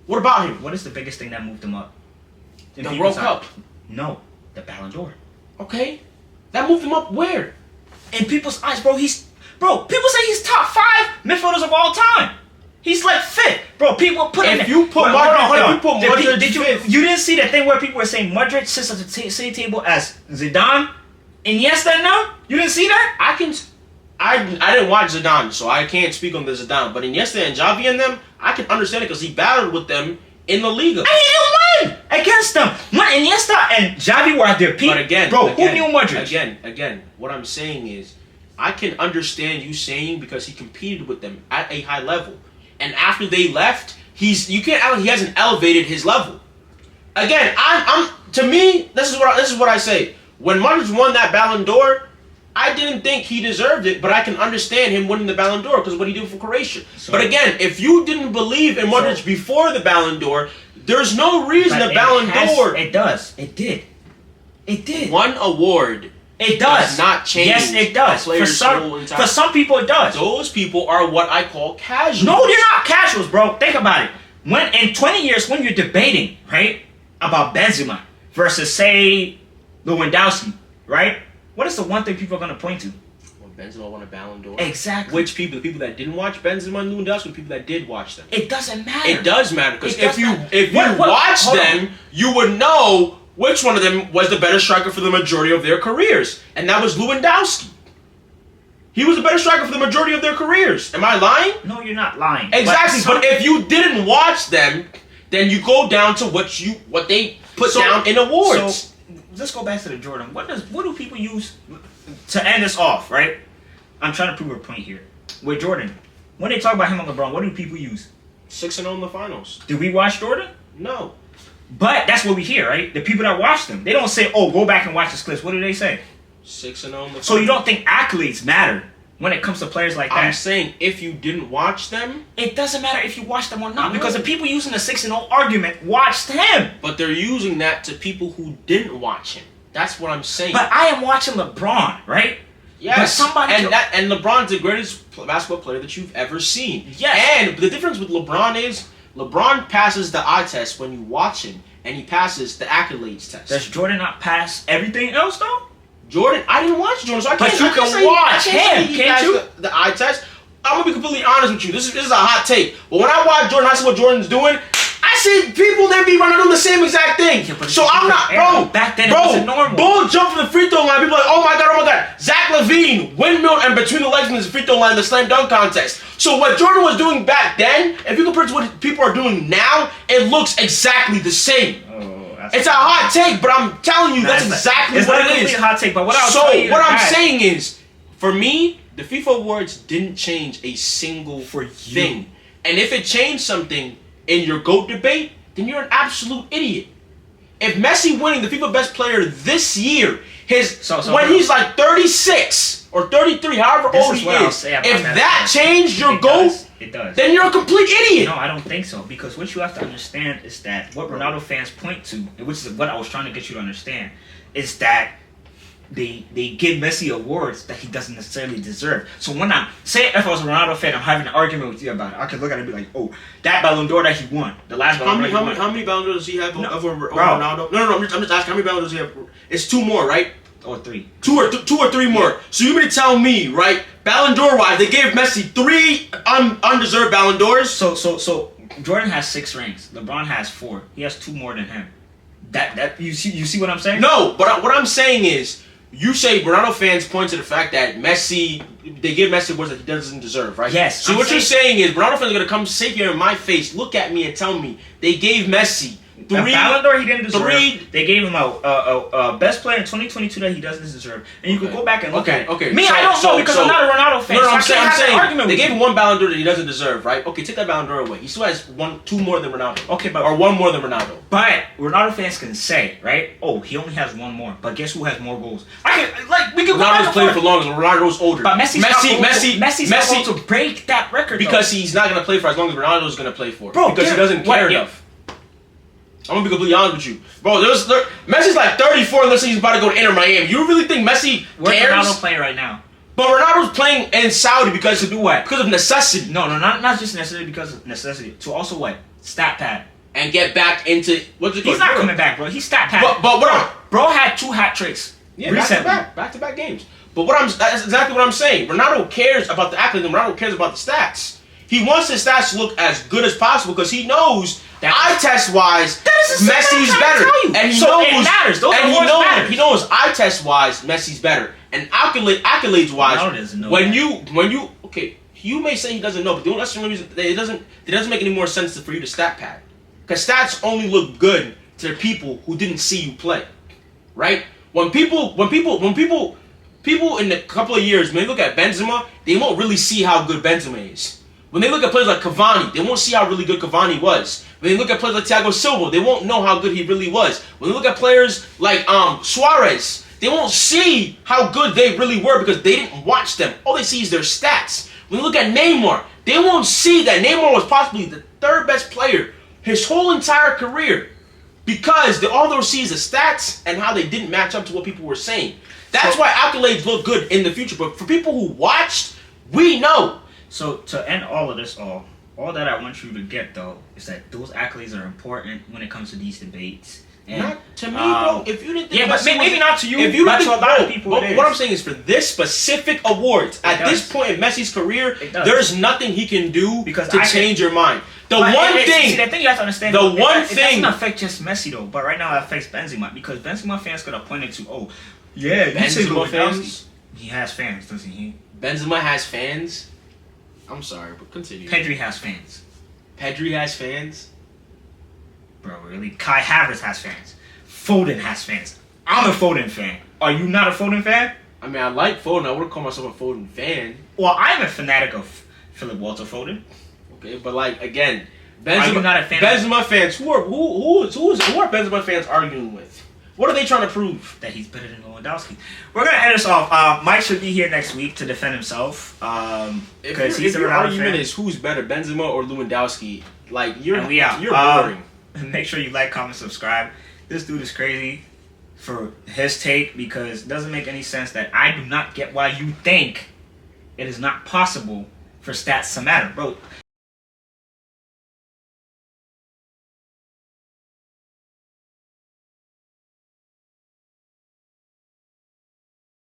What about him? What is the biggest thing that moved him up? The World Cup. No, the Ballon d'Or. Okay, that moved him up where? In people's eyes, bro. People say he's top 5 midfielders of all time. He's like 5th, bro. People put him. If you put Modric, you didn't see the thing where people were saying Modric sits at the same table as Zidane, Iniesta. No, you didn't see that. I didn't watch Zidane, so I can't speak on the Zidane. But Iniesta and Xavi and them, I can understand it because he battled with them in the Liga. And he didn't win against them. When Iniesta and Xavi were at their peak, but again, who knew Modric? Again, what I'm saying is, I can understand you saying because he competed with them at a high level, and after they left, he hasn't elevated his level. Again, to me, this is what I say. When Modric won that Ballon d'Or, I didn't think he deserved it, but I can understand him winning the Ballon d'Or because of what he did for Croatia. But again, if you didn't believe in Modric before the Ballon d'Or, there's no reason the Ballon d'Or... It does. It did. It did. One award... It does not change. Yes, it does. For some people, it does. Those people are what I call casuals. No, they're not casuals, bro. Think about it. When in 20 years, when you're debating, right, about Benzema versus, say, Lewandowski, right? What is the one thing people are going to point to? When Benzema won a Ballon d'Or. Exactly. Which people? The people that didn't watch Benzema and Lewandowski, the people that did watch them. It doesn't matter. It does matter because if you watch them, you would know which one of them was the better striker for the majority of their careers, and that was Lewandowski. He was a better striker for the majority of their careers. Am I lying? No, you're not lying. Exactly. But if you didn't watch them, then you go down to what they put down in awards. So let's go back to the Jordan. What do people use to end this off? Right? I'm trying to prove a point here. With Jordan, when they talk about him and LeBron, what do people use? 6-0 in the finals. Did we watch Jordan? No. But that's what we hear, right? The people that watch them, they don't say, "Oh, go back and watch this clips." What do they say? 6-0 in the finals. So you don't think accolades matter when it comes to players like that? I'm saying if you didn't watch them, it doesn't matter if you watch them or not, because the people using the 6-0 argument watched him. But they're using that to people who didn't watch him. That's what I'm saying. But I am watching LeBron, right? Yes. And LeBron's the greatest basketball player that you've ever seen. Yes. And the difference with LeBron is LeBron passes the eye test when you watch him, and he passes the accolades test. Does Jordan not pass everything else though? Jordan, I didn't watch Jordan, so I can't. But you can watch him, can't you? The eye test. I'm gonna be completely honest with you. This is a hot take. But when I watch Jordan, I see what Jordan's doing. I said people then be running on the same exact thing. Yeah, but so it's I'm not, different era. bro. Back then it bro, wasn't normal. Bull jump from the free throw line. People are like, oh my god. Zach LaVine, windmill and between the legs in the free throw line, the slam dunk contest. So what Jordan was doing back then, if you compare it to what people are doing now, it looks exactly the same. It's a hot take, but I'm telling you that's exactly what it is. It's a hot take, but what I'll So tell you what I'm that- saying is, for me, the FIFA awards didn't change a single thing. And if it changed something in your GOAT debate, then you're an absolute idiot. If Messi winning the FIFA Best Player this year, when he's like 36 or 33, however old he is, if that changed your GOAT, it does. Then you're a complete idiot. No, I don't think so. Because what you have to understand is that what Ronaldo fans point to, which is what I was trying to get you to understand, is that they give Messi awards that he doesn't necessarily deserve. So when if I was a Ronaldo fan, I'm having an argument with you about it, I could look at it and be like, oh, that Ballon d'Or that he won, the last Ballon d'Or How many Ballon d'Ors does he have over Ronaldo? No, I'm just asking, how many Ballon d'Ors does he have? It's 2 more, right? Or 3. 2 or 3 more. So you mean to tell me, right, Ballon d'Or wise, they gave Messi 3 undeserved Ballon d'Ors? So Jordan has 6 rings. LeBron has 4. He has 2 more than him. That you see what I'm saying? No, but what I'm saying is, you say Ronaldo fans point to the fact that they give Messi awards that he doesn't deserve, right? Yes. So what you're saying is Ronaldo fans are gonna come sit here in my face, look at me, and tell me they gave Messi 3 Ballon d'Or he didn't deserve. They gave him a best player in 2022 that he doesn't deserve, and you can go back and look at it. Okay. Me, I don't know because I'm not a Ronaldo fan. No, so I'm saying they gave him 1 Ballon d'Or that he doesn't deserve, right? Okay, take that Ballon d'Or away. He still has 2 more than Ronaldo. Okay, or 1 more than Ronaldo. But Ronaldo fans can say, right? Oh, he only has 1 more. But guess who has more goals? We can. Ronaldo's played for longer. Ronaldo's older. But Messi's not going to break that record because he's not going to play for as long as Ronaldo's going to play for. Bro, because he doesn't care enough. I'm gonna be completely honest with you, bro. Messi's like 34 and he's about to go to Inter Miami. You really think Messi cares? Where's Ronaldo playing right now? But Ronaldo's playing in Saudi because to do what? Because of necessity. No, not just necessarily because of necessity. To also what? Stat pad. And get back into what's it called? He's not coming back, bro. He's stat pad. But what? Bro had 2 hat tricks. Yeah, back to back games. But that's exactly what I'm saying. Ronaldo cares about the accolades and Ronaldo cares about the stats. He wants his stats to look as good as possible because he knows eye test wise, Messi's better. And he knows it matters. He knows eye test wise, Messi's better. And accolades wise, when you you may say he doesn't know, but the only reason it doesn't make any more sense for you to stat pad. Because stats only look good to the people who didn't see you play. Right? When people in a couple of years, when they look at Benzema, they won't really see how good Benzema is. When they look at players like Cavani, they won't see how really good Cavani was. When they look at players like Thiago Silva, they won't know how good he really was. When they look at players like Suarez, they won't see how good they really were because they didn't watch them. All they see is their stats. When you look at Neymar, they won't see that Neymar was possibly the 3rd best player his whole entire career because all they'll see is the stats and how they didn't match up to what people were saying. That's why accolades look good in the future. But for people who watched, we know. So to end all of this, all that I want you to get though is that those accolades are important when it comes to these debates. And, not to me, bro. If you didn't think but maybe not to you. If you but didn't to a lot of people, what I'm saying is for this specific awards at this point in Messi's career, there's nothing he can do to change your mind. The one thing you have to understand. It doesn't affect just Messi though, but right now it affects Benzema because Benzema fans could have pointed to, oh, yeah, Benzema fans. He has fans, doesn't he? Benzema has fans. I'm sorry, but continue. Pedri has fans. Pedri has fans? Bro, really? Kai Havertz has fans. Foden has fans. I'm a Foden fan. Are you not a Foden fan? I mean, I like Foden. I wouldn't call myself a Foden fan. Well, I'm a fanatic of Philip Walter Foden. Okay, but like, again, Benzema, are you not a fan Benzema fans, who are Benzema fans arguing with? What are they trying to prove? That he's better than Lewandowski. We're going to end this off. Mike should be here next week to defend himself. If your argument is who's better, Benzema or Lewandowski, like, you're boring. Make sure you like, comment, subscribe. This dude is crazy for his take because it doesn't make any sense that I do not get why you think it is not possible for stats to matter. Bro,